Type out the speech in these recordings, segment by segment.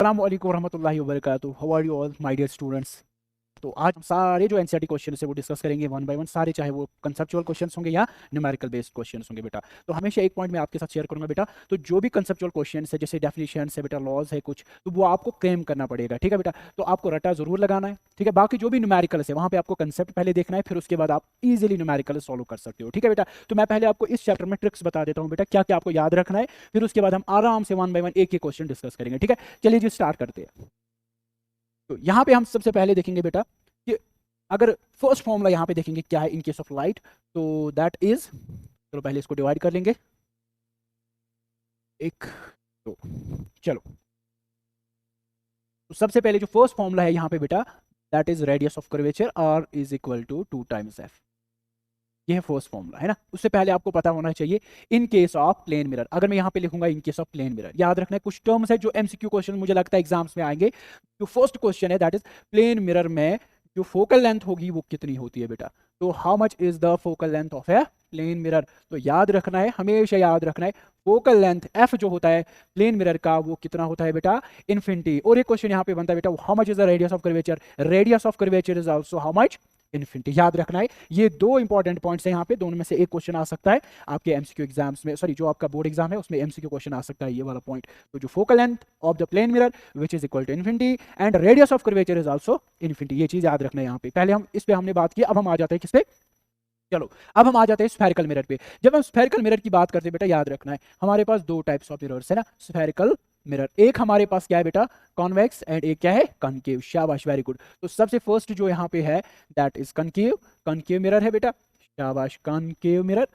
अस्सलामु अलैकुम वरहमतुल्लाहि वबरकातुहू। How are you all my dear students. तो आज हम सारे जो एनसीईआरटी क्वेश्चन है वो डिस्कस करेंगे वन बाय वन, सारे चाहे वो कंसेप्चुअल क्वेश्चंस होंगे या न्यूमेरिकल बेस्ड क्वेश्चंस होंगे बेटा। तो हमेशा एक पॉइंट मैं आपके साथ शेयर करूंगा बेटा। तो जो भी कंसेप्चुअल क्वेश्चंस है जैसे डेफिनेशंस है बेटा, लॉज है कुछ, तो वो आपको क्लेम करना पड़ेगा, ठीक है बेटा। तो आपको रटा जरूर लगाना है, ठीक है। बाकी जो भी न्यूमेरिकल्स है वहां पे आपको कंसेप्ट पहले देखना है, फिर उसके बाद आप इजीली न्यूमेरिकल सॉल्व कर सकते हो, ठीक है बेटा। तो मैं पहले आपको इस चैप्टर में ट्रिक्स बता देता हूँ बेटा, क्या क्या आपको याद रखना है, फिर उसके बाद हम आराम से वन बाय वन एक एक क्वेश्चन डिस्कस करेंगे, ठीक है। चलिए जी स्टार्ट करते हैं। तो यहाँ पे हम सबसे पहले देखेंगे बेटा कि अगर फर्स्ट फॉर्मूला यहाँ पे देखेंगे क्या है इन केस ऑफ लाइट, तो दैट इज, चलो पहले इसको डिवाइड कर लेंगे, एक दो, चलो। तो सबसे पहले जो फर्स्ट फॉर्मूला है यहाँ पे बेटा, that is radius of curvature R is equal to 2 times F. ये है फर्स्ट फॉर्मूला, है ना। उससे पहले आपको पता होना चाहिए in case of plane mirror. अगर मैं यहाँ पे लिखूंगा in case of plane mirror, याद रखना है कुछ टर्म्स है जो एमसीक्यू क्वेश्चन मुझे लगता है एग्जाम्स में आएंगे। जो फर्स्ट क्वेश्चन है दैट इज प्लेन मिरर में जो फोकल लेंथ होगी वो कितनी होती है बेटा। तो how much is the focal length of a plane mirror. तो याद रखना है, हमेशा याद रखना है, फोकल लेंथ एफ जो होता है प्लेन मिरर का वो कितना होता है बेटा, इन्फिनिटी। और एक क्वेश्चन यहाँ पे बनता है बेटा, how much is the radius of curvature. Radius of curvature is also how much, infinity. याद रखना है, ये दो इंपॉर्टेंट पॉइंट्स हैं यहाँ पे, दोनों में से एक क्वेश्चन आ सकता है आपके एमसीक्यू एग्जाम्स में, सॉरी जो आपका बोर्ड एग्जाम है उसमें एमसीक्यू क्वेश्चन आ सकता है ये वाला पॉइंट। तो जो focal length of the plane mirror which is equal to infinity and radius of curvature is also infinity, ये चीज याद रखना है यहाँ पे। पहले हम इस पे हमने बात की, अब हम आ जाते हैं किस पे, चलो अब हम आ जाते हैं स्फेरिकल मिरर पे। जब हम स्फेरिकल मिरर की बात करते हैं बेटा, याद रखना है हमारे पास दो टाइप्स ऑफ मिरर्स है ना स्फेरिकल मिरर। एक हमारे पास क्या है बेटा, कॉन्वेक्स, एंड एक क्या है, कनकेव। शाबाश, वेरी गुड। तो सबसे फर्स्ट जो यहाँ पे है that is concave, concave mirror है बेटा। शाबाश, कनकेव मिरर,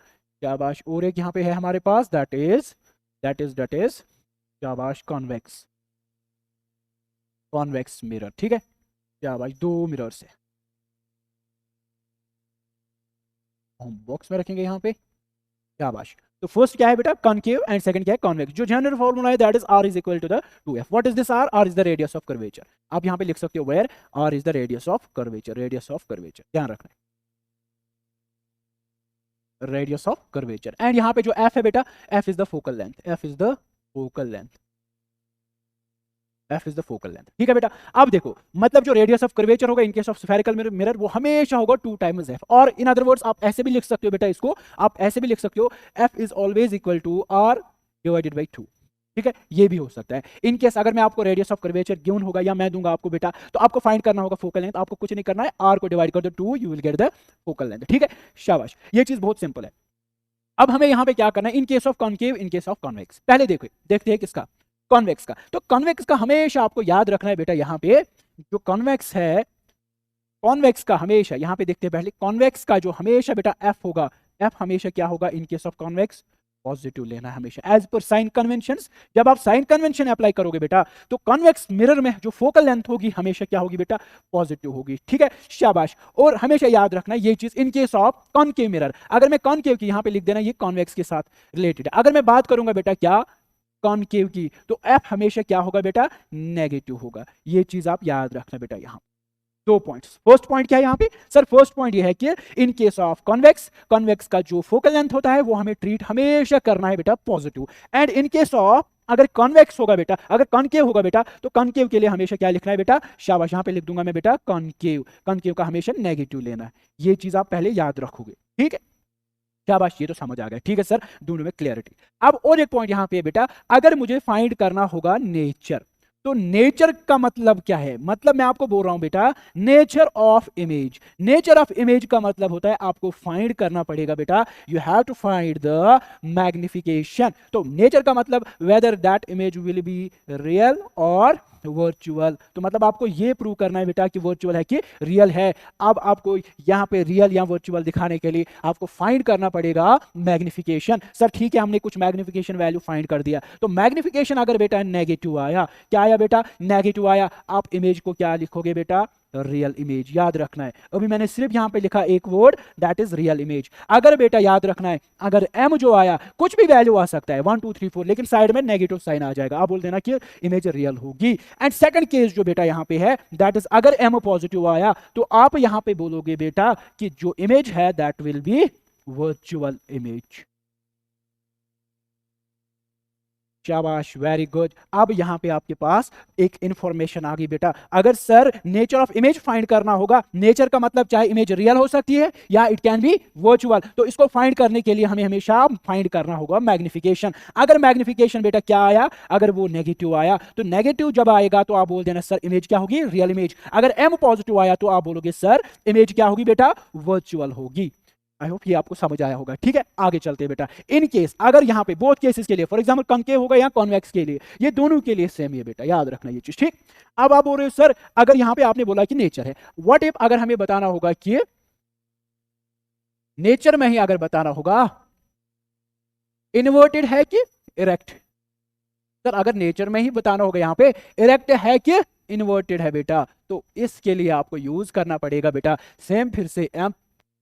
शाबाश। और एक यहाँ पे है हमारे पास दैट इज शाबाश, कॉन्वेक्स, कॉन्वेक्स मिरर, ठीक है। शाबाश, दो मिरर्स है, हम बॉक्स में रखेंगे यहाँ पे। शाबाश। तो फर्स्ट क्या है बेटा, कॉनकेव, एंड सेकंड क्या है, कॉन्वेक्स। जो जनरल फॉर्मूला है that is R is equal to the 2f। What is this R, R is the radius of curvature. आप यहाँ पे लिख सकते हो where R is the radius of curvature, radius of curvature, ध्यान रखना है, रेडियस ऑफ कर्वेचर। एंड यहाँ पे जो f है बेटा, f is the focal length, f is the focal length, f is the focal length, ठीक है बेटा। अब देखो मतलब जो रेडियस ऑफ कर्वेचर होगा इन केस ऑफ स्फेरिकल मिरर वो हमेशा होगा 2 टाइम्स f। और इन अदर वर्ड्स आप ऐसे भी लिख सकते हो बेटा, इसको आप ऐसे भी लिख सकते हो, f is always equal to r divided by 2, ठीक है। ये भी हो सकता है इन केस अगर मैं आपको रेडियस ऑफ कर्वेचर गिवन होगा या मैं दूंगा आपको बेटा, तो आपको फाइंड करना होगा फोकल लेंथ। आपको कुछ नहीं करना है, r को डिवाइड कर दो 2, you will get the focal length, ठीक है। शाबाश, ये चीज बहुत सिंपल है। अब हमें यहाँ पे क्या करना है, इन case of concave, in case of convex. पहले देखते हैं किसका, कॉन्वेक्स का। तो कॉन्वेक्स का हमेशा आपको याद रखना है बेटा, यहाँ पे जो कॉन्वेक्स है, कॉन्वेक्स का हमेशा यहाँ पे देखते हैं पहले, कॉन्वेक्स का जो हमेशा बेटा एफ होगा, एफ हमेशा क्या होगा इन केस ऑफ कॉन्वेक्स, पॉजिटिव लेना है हमेशा एज पर साइन कन्वेंशंस। जब आप साइन कन्वेंशन अप्लाई करोगे बेटा, तो कॉन्वेक्स मिरर में जो फोकल लेंथ होगी हमेशा क्या होगी बेटा, पॉजिटिव होगी, ठीक है। शाबाश। और हमेशा याद रखना ये चीज इन केस ऑफ कॉनकेव मिरर। अगर मैं कॉनकेव की यहाँ पे लिख देना, ये कॉन्वेक्स के साथ रिलेटेड है। अगर मैं बात करूंगा बेटा क्या, कॉनकेव की, तो एफ हमेशा क्या होगा बेटा, नेगेटिव होगा। ये चीज आप याद रखना बेटा। यहाँ दो पॉइंट्स, फर्स्ट पॉइंट क्या है यहाँ पे सर, फर्स्ट पॉइंट ये है कि इन केस ऑफ कॉन्वेक्स, कॉन्वेक्स का जो फोकल लेंथ होता है वो हमें ट्रीट हमेशा करना है बेटा positive. And in case of अगर कॉन्वेक्स होगा बेटा, अगर कॉनकेव होगा बेटा, तो कॉनकेव के लिए हमेशा क्या लिखना है बेटा, शाबाश, यहाँ पे लिख दूंगा मैं बेटा कॉनकेव, कॉनकेव का हमेशा नेगेटिव लेना है। ये चीज आप पहले याद रखोगे, ठीक है। शाबाश, ये तो समझ आ गया, ठीक है सर, दोनों में क्लियरिटी। अब और एक पॉइंट यहाँ पे बेटा, अगर मुझे फाइंड करना होगा नेचर, तो नेचर का मतलब क्या है, मतलब मैं आपको बोल रहा हूं बेटा nature of image. Nature of image का मतलब होता है आपको फाइंड करना पड़ेगा बेटा, you have to find the magnification. तो नेचर का मतलब whether that image will be real और वर्चुअल। तो मतलब आपको ये प्रूव करना है बेटा कि वर्चुअल है कि रियल है। अब आपको यहाँ पे रियल या वर्चुअल दिखाने के लिए आपको फाइंड करना पड़ेगा मैग्निफिकेशन। सर ठीक है, हमने कुछ मैग्निफिकेशन वैल्यू फाइंड कर दिया, तो मैग्निफिकेशन अगर बेटा नेगेटिव आया, क्या आया बेटा, नेगेटिव आया, आप इमेज को क्या लिखोगे बेटा, रियल इमेज। याद रखना है, अभी मैंने सिर्फ यहां पे लिखा एक word that is real image. अगर बेटा याद रखना है, अगर m जो आया, कुछ भी वैल्यू आ सकता है 1 2 3 4, लेकिन साइड में नेगेटिव साइन आ जाएगा, आप बोल देना कि इमेज रियल होगी। एंड सेकंड केस जो बेटा यहां पे है दैट इज अगर m पॉजिटिव आया, तो आप यहां पे बोलोगे बेटा कि जो इमेज है that will be virtual image. शाबाश, वेरी गुड। अब यहां पे आपके पास एक इंफॉर्मेशन आ गई बेटा। अगर sir nature of image find करना होगा, नेचर का मतलब चाहे इमेज रियल हो सकती है या इट कैन बी वर्चुअल, तो इसको फाइंड करने के लिए हमें हमेशा फाइंड करना होगा मैग्निफिकेशन। अगर मैग्निफिकेशन बेटा क्या आया, अगर वो नेगेटिव आया, तो नेगेटिव जब आएगा तो आप बोल देना सर इमेज क्या होगी, रियल इमेज। अगर एम पॉजिटिव आया तो आप बोलोगे सर इमेज क्या होगी बेटा, वर्चुअल होगी। आई होप ये आपको समझ आया होगा। ठीक है, आगे चलते हैं बेटा। इन केस अगर यहां पे बोथ केसेस के लिए, फॉर एग्जांपल कॉन्केव होगा या कॉन्वेक्स के लिए, ये दोनों के लिए सेम है बेटा, याद रखना ये चीज। ठीक, अब आप बोल रहे हो सर अगर यहां पे आपने बोला कि नेचर है, व्हाट इफ अगर हमें बताना होगा कि नेचर में ही अगर बताना होगा इन्वर्टेड है कि इरेक्ट। सर अगर नेचर में ही बताना होगा यहां पे इरेक्ट है कि इन्वर्टेड है बेटा, तो इसके लिए आपको यूज करना पड़ेगा बेटा सेम फिर से एम,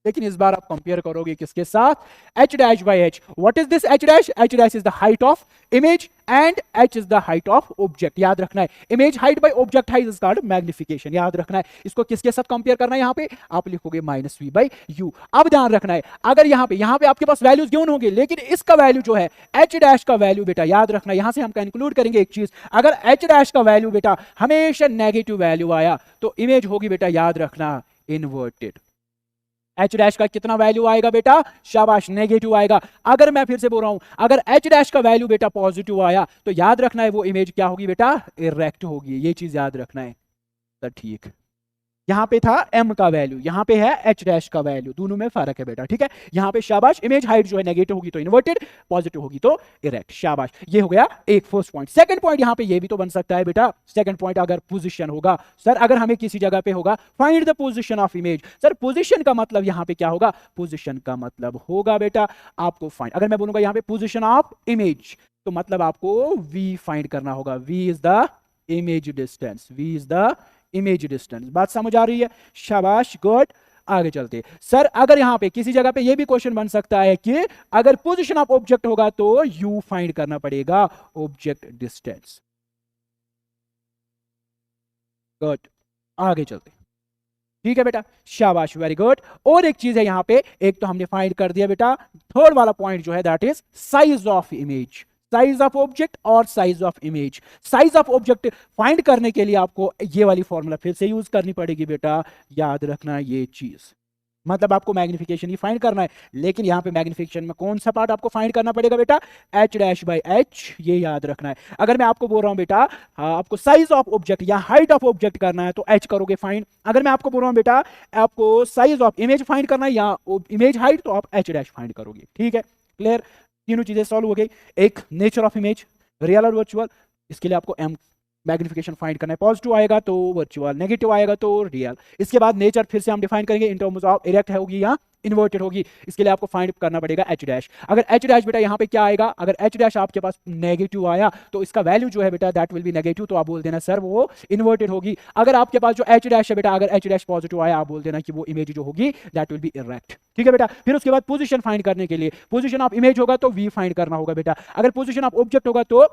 लेकिन इस बार आप कंपेयर करोगे किसके साथ, h dash by h। What is this h dash? h dash is the height of image and h is the height of object. याद रखना है image height by object height is called magnification. याद रखना है इसको किसके साथ compare करना है, यहां पे आप लिखोगे माइनस वी बाई यू। अब ध्यान रखना है अगर यहां पे आपके पास वैल्यूज गिवन होंगे, लेकिन इसका वैल्यू जो है h डैश का वैल्यू बेटा, याद रखना यहां से हम कंक्लूड करेंगे एक चीज, अगर h डैश का वैल्यू बेटा हमेशा नेगेटिव वैल्यू आया तो इमेज होगी बेटा, याद रखना इन्वर्टेड। h डैश का कितना वैल्यू आएगा बेटा, शाबाश, नेगेटिव आएगा। अगर मैं फिर से बोल रहा हूं अगर h डैश का वैल्यू बेटा पॉजिटिव आया तो याद रखना है वो इमेज क्या होगी बेटा, इरेक्ट होगी। ये चीज याद रखना है। तो ठीक, यहां पे था m का वैल्यू, यहां पे है h डैश का वैल्यू, दोनों में फर्क है बेटा। ठीक है, यहां पे शाबाश इमेज हाइट जो है नेगेटिव होगी तो इन्वर्टेड, पॉजिटिव होगी तो इरेक्ट। शाबाश, ये हो गया एक फर्स्ट पॉइंट। सेकंड पॉइंट यहां पे ये भी तो बन सकता है बेटा, सेकंड पॉइंट अगर पोजीशन होगा, सर अगर हमें किसी जगह पे होगा find the position of image, sir position का मतलब यहां पे क्या होगा, पोजीशन का मतलब होगा बेटा आपको फाइंड, अगर मैं बोलूंगा यहां पे पोजीशन ऑफ इमेज तो मतलब आपको v फाइंड करना होगा। v is the image distance, v is the image distance. बात समझ आ रही है, शाबाश, गुड। आगे चलते सर अगर यहां पे किसी जगह पे ये भी क्वेश्चन बन सकता है कि अगर पोजीशन ऑफ ऑब्जेक्ट होगा तो u फाइंड करना पड़ेगा, ऑब्जेक्ट डिस्टेंस। गुड, आगे चलते। ठीक है बेटा, शाबाश, वेरी गुड। और एक चीज है यहां पे, एक तो हमने फाइंड कर दिया बेटा, थर्ड वाला पॉइंट जो है that is size of image, size of object और size of image. Size of object find करने के लिए आपको ये वाली फॉर्मूला फिर से यूज करनी पड़ेगी बेटा, याद रखना ये चीज। मतलब आपको मैग्निफिकेशन ही फाइंड करना है, लेकिन यहां पे मैग्निफिकेशन में कौन सा पार्ट आपको फाइंड करना पड़ेगा बेटा, h डैश बाई h, ये याद रखना है। अगर मैं आपको बोल रहा हूं बेटा आपको साइज ऑफ ऑब्जेक्ट या हाइट ऑफ ऑब्जेक्ट करना है तो h करोगे फाइंड। अगर मैं आपको बोल रहा हूं बेटा आपको साइज ऑफ इमेज फाइंड करना है या इमेज हाइट तो आप h डैश फाइंड करोगे। ठीक है, क्लियर, तीनों चीजें सॉल्व हो गई। एक नेचर ऑफ इमेज, रियल और वर्चुअल, इसके लिए आपको m मैग्निफिकेशन फाइंड करना है, पॉजिटिव आएगा तो वर्चुअल, नेगेटिव आएगा तो रियल। इसके बाद नेचर फिर से हम डिफाइन करेंगे इन टर्म्स ऑफ इरेक्ट होगी या इन्वर्टेड होगी, इसके लिए आपको फाइंड करना पड़ेगा h डैश। अगर h डैश बेटा यहां पे क्या आएगा, अगर h डैश आपके पास नेगेटिव आया तो इसका वैल्यू जो है बेटा दैट विल बी नेगेटिव, तो आप बोल देना सर वो इन्वर्टेड होगी। अगर आपके पास जो h डैश है बेटा, अगर h डैश पॉजिटिव आया आप बोल देना कि वो इमेज जो होगी दैट विल बी इरेक्ट। ठीक है बेटा, फिर उसके बाद पोजीशन फाइंड करने के लिए, पोजीशन ऑफ इमेज होगा तो v फाइंड करना होगा बेटा, अगर पोजीशन ऑफ ऑब्जेक्ट होगा तो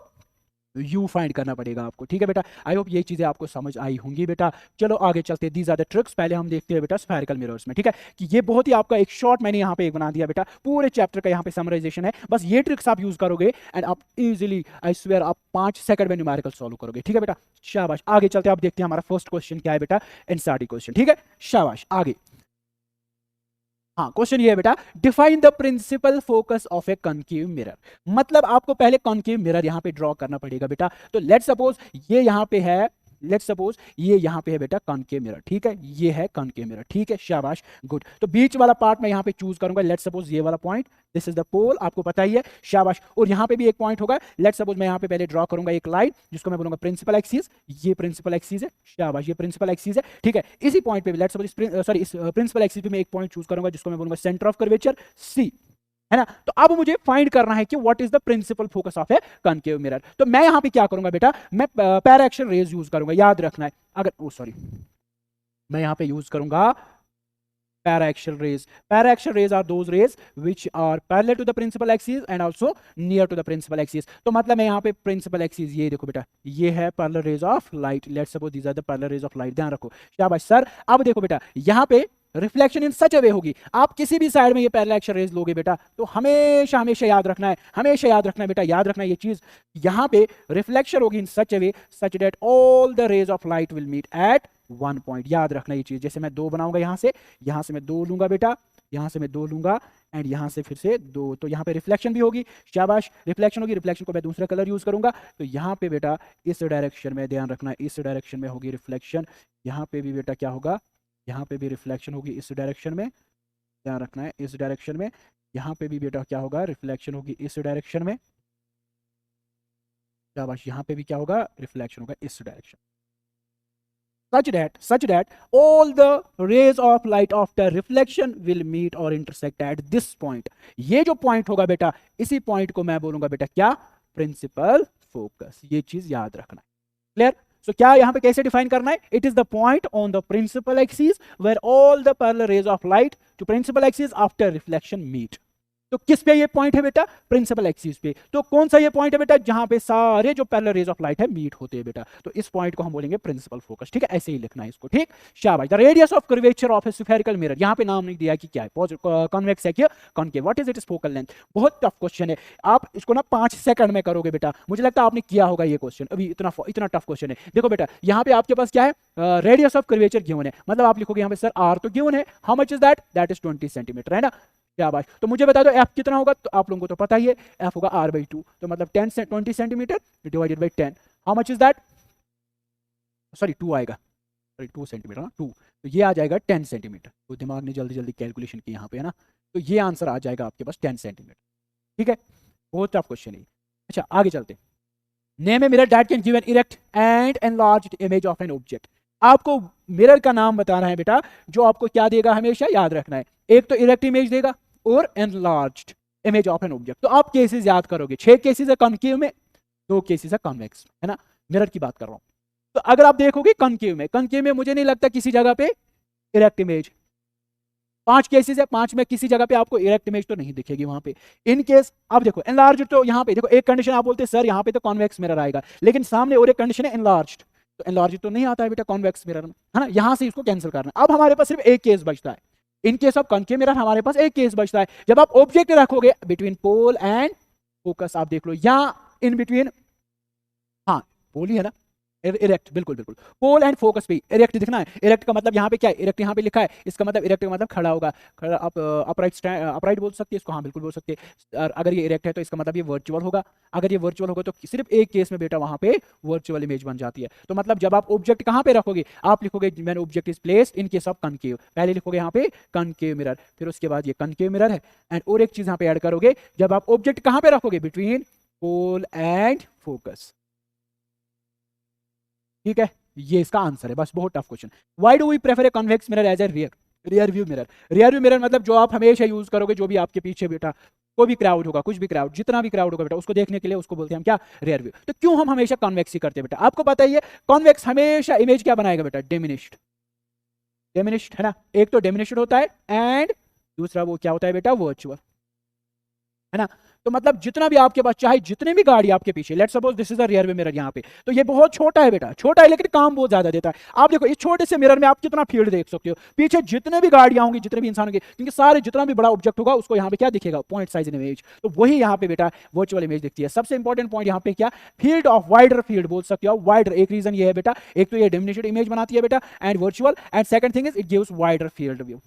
यू फाइंड करना पड़ेगा आपको। ठीक है बेटा, आई होप ये चीजें आपको समझ आई होंगी बेटा। चलो आगे चलते हैं, दीज आर द ट्रिक्स। पहले हम देखते हैं बेटा स्फेरिकल मिरर्स में। ठीक है, कि ये बहुत ही आपका एक शॉर्ट मैंने यहाँ पे एक बना दिया बेटा, पूरे चैप्टर का यहाँ पे समराइजेशन है, बस ये ट्रिक्स आप यूज करोगे एंड आप इजीली, आई स्वेयर, आप 5 सेकंड में न्यूमेरिकल सॉल्व करोगे। ठीक है बेटा, शाबाश। आगे चलते हैं, आप देखते हैं हमारा फर्स्ट क्वेश्चन क्या है बेटा, एनसीईआरटी क्वेश्चन। ठीक है, शाबाश, आगे। हाँ, क्वेश्चन ये है बेटा, define the principal focus of a concave mirror. मतलब आपको पहले कॉन्केव मिरर यहां पे ड्रॉ करना पड़ेगा बेटा। तो लेट्स सपोज ये यहां पे है, लेट्स सपोज ये यहां पे है बेटा कॉन्केव मिरर। ठीक है, ये है कॉन्केव मिरर। ठीक है, शाबाश, गुड। तो बीच वाला पार्ट मैं यहां पे चूज करूंगा, लेट्स सपोज ये वाला पॉइंट, दिस इज द पोल, आपको पता ही है, शाबाश। और यहां पे भी एक पॉइंट होगा, लेट्स सपोज मैं यहां पे पहले ड्रॉ करूंगा एक लाइन जिसको मैं बोलूंगा प्रिंसिपल एक्सिस, ये प्रिंसिपल एक्सिस है, शाबाश, ये प्रिंसिपल एक्सिस है। ठीक है, इसी पॉइंट पे लेट्स सपोज सॉरी इस प्रिंसिपल एक्सिस पे मैं एक पॉइंट चूज करूंगा जिसको मैं बोलूंगा सेंटर ऑफ कर्वेचर C, है ना। तो अब मुझे फाइंड करना है कि what is the principal focus of a concave mirror. तो मैं यहां पे क्या करूंगा बेटा, मैं पैराएक्सियल रेज यूज करूंगा, याद रखना है। अगर सॉरी मैं यहां पे यूज करूंगा paraxial rays. Paraxial rays are those rays which are parallel to the principal axis and also near to the principal axis. तो मतलब मैं यहाँ पे principal axis, ये देखो बेटा, ये है parallel rays of light. Let's suppose these are the parallel rays of light. ध्यान रखो, शाबाश सर। अब देखो बेटा, यहाँ पे रिफ्लेक्शन इन सच अ वे होगी, आप किसी भी साइड में ये पैरेलल एक्शन रेज लोगे बेटा, तो हमेशा हमेशा याद रखना है, हमेशा याद रखना है बेटा, याद रखना है ये चीज, यहाँ पे रिफ्लेक्शन होगी in such a way such that all the rays of light will meet at one point. याद रखना ये चीज, जैसे मैं दो बनाऊंगा यहाँ से मैं दो लूंगा बेटा, यहाँ से मैं दो लूंगा एंड यहाँ से फिर से दो, तो यहाँ पे रिफ्लेक्शन भी होगी, शाबाश रिफ्लेक्शन होगी, रिफ्लेक्शन को मैं दूसरा कलर यूज करूंगा, तो यहाँ पे बेटा इस डायरेक्शन में ध्यान रखना, इस डायरेक्शन में होगी रिफ्लेक्शन, यहाँ पे भी बेटा क्या होगा, यहाँ पे भी रिफ्लेक्शन होगी इस डायरेक्शन में, ध्यान रखना है इस डायरेक्शन में, यहाँ पे भी बेटा क्या होगा, रिफ्लेक्शन होगी इस डायरेक्शन में, शाबाश, यहाँ पे भी क्या होगा, रिफ्लेक्शन होगा इस direction, such that all the rays of light after reflection will meet or intersect at this point। ये जो पॉइंट होगा बेटा, इसी पॉइंट को मैं बोलूंगा बेटा क्या, प्रिंसिपल फोकस। ये चीज याद रखना है, क्लियर। सो क्या यहां पे कैसे डिफाइन करना है, it is the point on the principal axis where all the parallel rays of light to principal axis after reflection meet. तो किस पे ये पॉइंट है बेटा, प्रिंसिपल एक्सिस पे। तो कौन सा ये पॉइंट है बेटा, जहां पे सारे जो पैरेलल रेज ऑफ लाइट है मीट होते हैं बेटा, तो इस पॉइंट को हम बोलेंगे प्रिंसिपल फोकस, ठीक है, ऐसे ही लिखना है इसको, ठीक। शाबाश। The radius of curvature of A spherical mirror, यहां पे नाम नहीं दिया कि क्या है, कॉन्वेक्स है क्या concave, what is it's focal length. बहुत टफ क्वेश्चन है, आप इसको ना 5 सेकंड में करोगे बेटा, मुझे लगता है आपने किया होगा ये क्वेश्चन, अभी इतना टफ क्वेश्चन है। देखो बेटा यहाँ पे आपके पास क्या है, रेडियस ऑफ कर्वेचर गिवन है, मतलब आप लिखोगे यहाँ पे सर आर तो गिवन है, how much is that is 20 centimetre, है ना। क्या बात, तो मुझे बता दो एफ कितना होगा, तो आप लोगों को तो पता ही है, एफ होगा आर बाई 2, तो मतलब 20 centimetre divided by 10, how much is that, sorry 2 आएगा, सॉरी 2 सेंटीमीटर, 2, तो ये आ जाएगा 10 सेंटीमीटर। तो दिमाग ने जल्दी जल्दी कैलकुलेशन की यहाँ पे, है ना, तो ये आंसर आ जाएगा आपके पास 10 सेंटीमीटर, ठीक है। बहुत टफ क्वेश्चन है। अच्छा आगे चलते, name a mirror that can give an erect and enlarged image of an object. आपको मिरर का नाम बताना है बेटा, जो आपको क्या देगा, हमेशा याद रखना है, एक तो इरेक्ट इमेज देगा और enlarged image of an object. तो आप केसेस याद करोगे, 6 केसेस है कॉनकेव में, 2 केसेस है कॉन्वेक्स, है ना, मिरर की बात कर रहा हूं। तो अगर आप देखोगे कॉनकेव में मुझे नहीं लगता किसी जगह पे इरेक्ट इमेज, 5 केसेस है, 5 में किसी जगह पे आपको इरेक्ट इमेज तो नहीं दिखेगी वहां पे। इन केस आप देखो एनलार्ज, तो यहाँ पे देखो एक कंडीशन आप बोलते हैं सर यहाँ पे तो कॉन्वेक्स मिरर आएगा, लेकिन सामने और एक कंडीशन है एनलार्ज, तो एनलार्ज तो नहीं आता है बेटा कॉन्वेक्स मिरर में, है ना, यहां से इसको कैंसिल करना। अब हमारे पास सिर्फ एक केस बचता है, इन केस ऑफ कॉनकेव मिरर हमारे पास एक केस बचता है, जब आप ऑब्जेक्ट रखोगे बिटवीन पोल एंड फोकस, आप देख लो या इन बिटवीन, हाँ पोल ही है ना, इरेक्ट, बिल्कुल बिल्कुल, पोल एंड फोकस पे इरेक्ट दिखना है। इरेक्ट का मतलब यहाँ पे क्या है, इरेक्ट यहाँ पे लिखा है, इसका मतलब इरेक्ट का मतलब खड़ा होगा, खड़ा, आप अपराइट बोल सकते हैं इसको, हाँ बिल्कुल बोल सकते हैं। और अगर ये इरेक्ट है तो इसका मतलब ये वर्चुअल होगा, अगर ये वर्चुअल होगा तो सिर्फ एक केस में बेटा वहां पे वर्चुअल इमेज बन जाती है। तो मतलब जब आप ऑब्जेक्ट कहाँ पे रखोगे, आप लिखोगे when object is placed in case of concave, पहले लिखोगे यहाँ पे कॉनकेव मिरर, फिर उसके बाद ये कॉनकेव मिरर है, एंड और एक चीज यहाँ पे ऐड करोगे, जब आप ऑब्जेक्ट कहाँ पे रखोगे, बिटवीन पोल एंड फोकस, ठीक है। ये इसका आंसर है, बस बहुत tough question. Why do we prefer a convex mirror as a rear view mirror. Rear view mirror मतलब जो आप हमेशा यूज करोगे, जो भी आपके पीछे बेटा कोई भी क्राउड होगा, कुछ भी क्राउड, जितना भी क्राउड होगा बेटा, उसको देखने के लिए उसको बोलते हैं हम क्या, रियर व्यू। तो क्यों हम हमेशा कॉन्वेक्स ही करते हैं बेटा, आपको पता ही है कॉन्वेक्स हमेशा इमेज क्या बनाएगा बेटा, डिमिनिश्ड, है ना, एक तो डिमिनिश्ड होता है एंड दूसरा वो क्या होता है बेटा, वर्चुअल, है ना। तो मतलब जितना भी आपके पास चाहे जितने भी गाड़ी आपके पीछे, let's suppose this is a rear view mirror यहाँ पे, तो ये बहुत छोटा है बेटा, छोटा है लेकिन काम बहुत ज्यादा देता है। आप देखो इस छोटे से मिरर में आप कितना फील्ड देख सकते हो, पीछे जितने भी गाड़ियां होंगी, जितने भी इंसान होंगे, क्योंकि सारे जितना भी बड़ा ऑब्जेक्ट होगा उसको यहाँ पे क्या दिखेगा, पॉइंट साइज इन इमेज, तो वही यहाँ पे बेटा वर्चुअल इमेज दिखती है। सबसे इंपॉर्टेंट पॉइंट यहाँ पे क्या, फील्ड ऑफ वाइडर फील्ड बोल सकते हो, वाइडर, एक रीजन ये है बेटा, एक तो ये डिमिनिश्ड इमेज बनाती है बेटा and virtual, and second thing is it gives wider field view,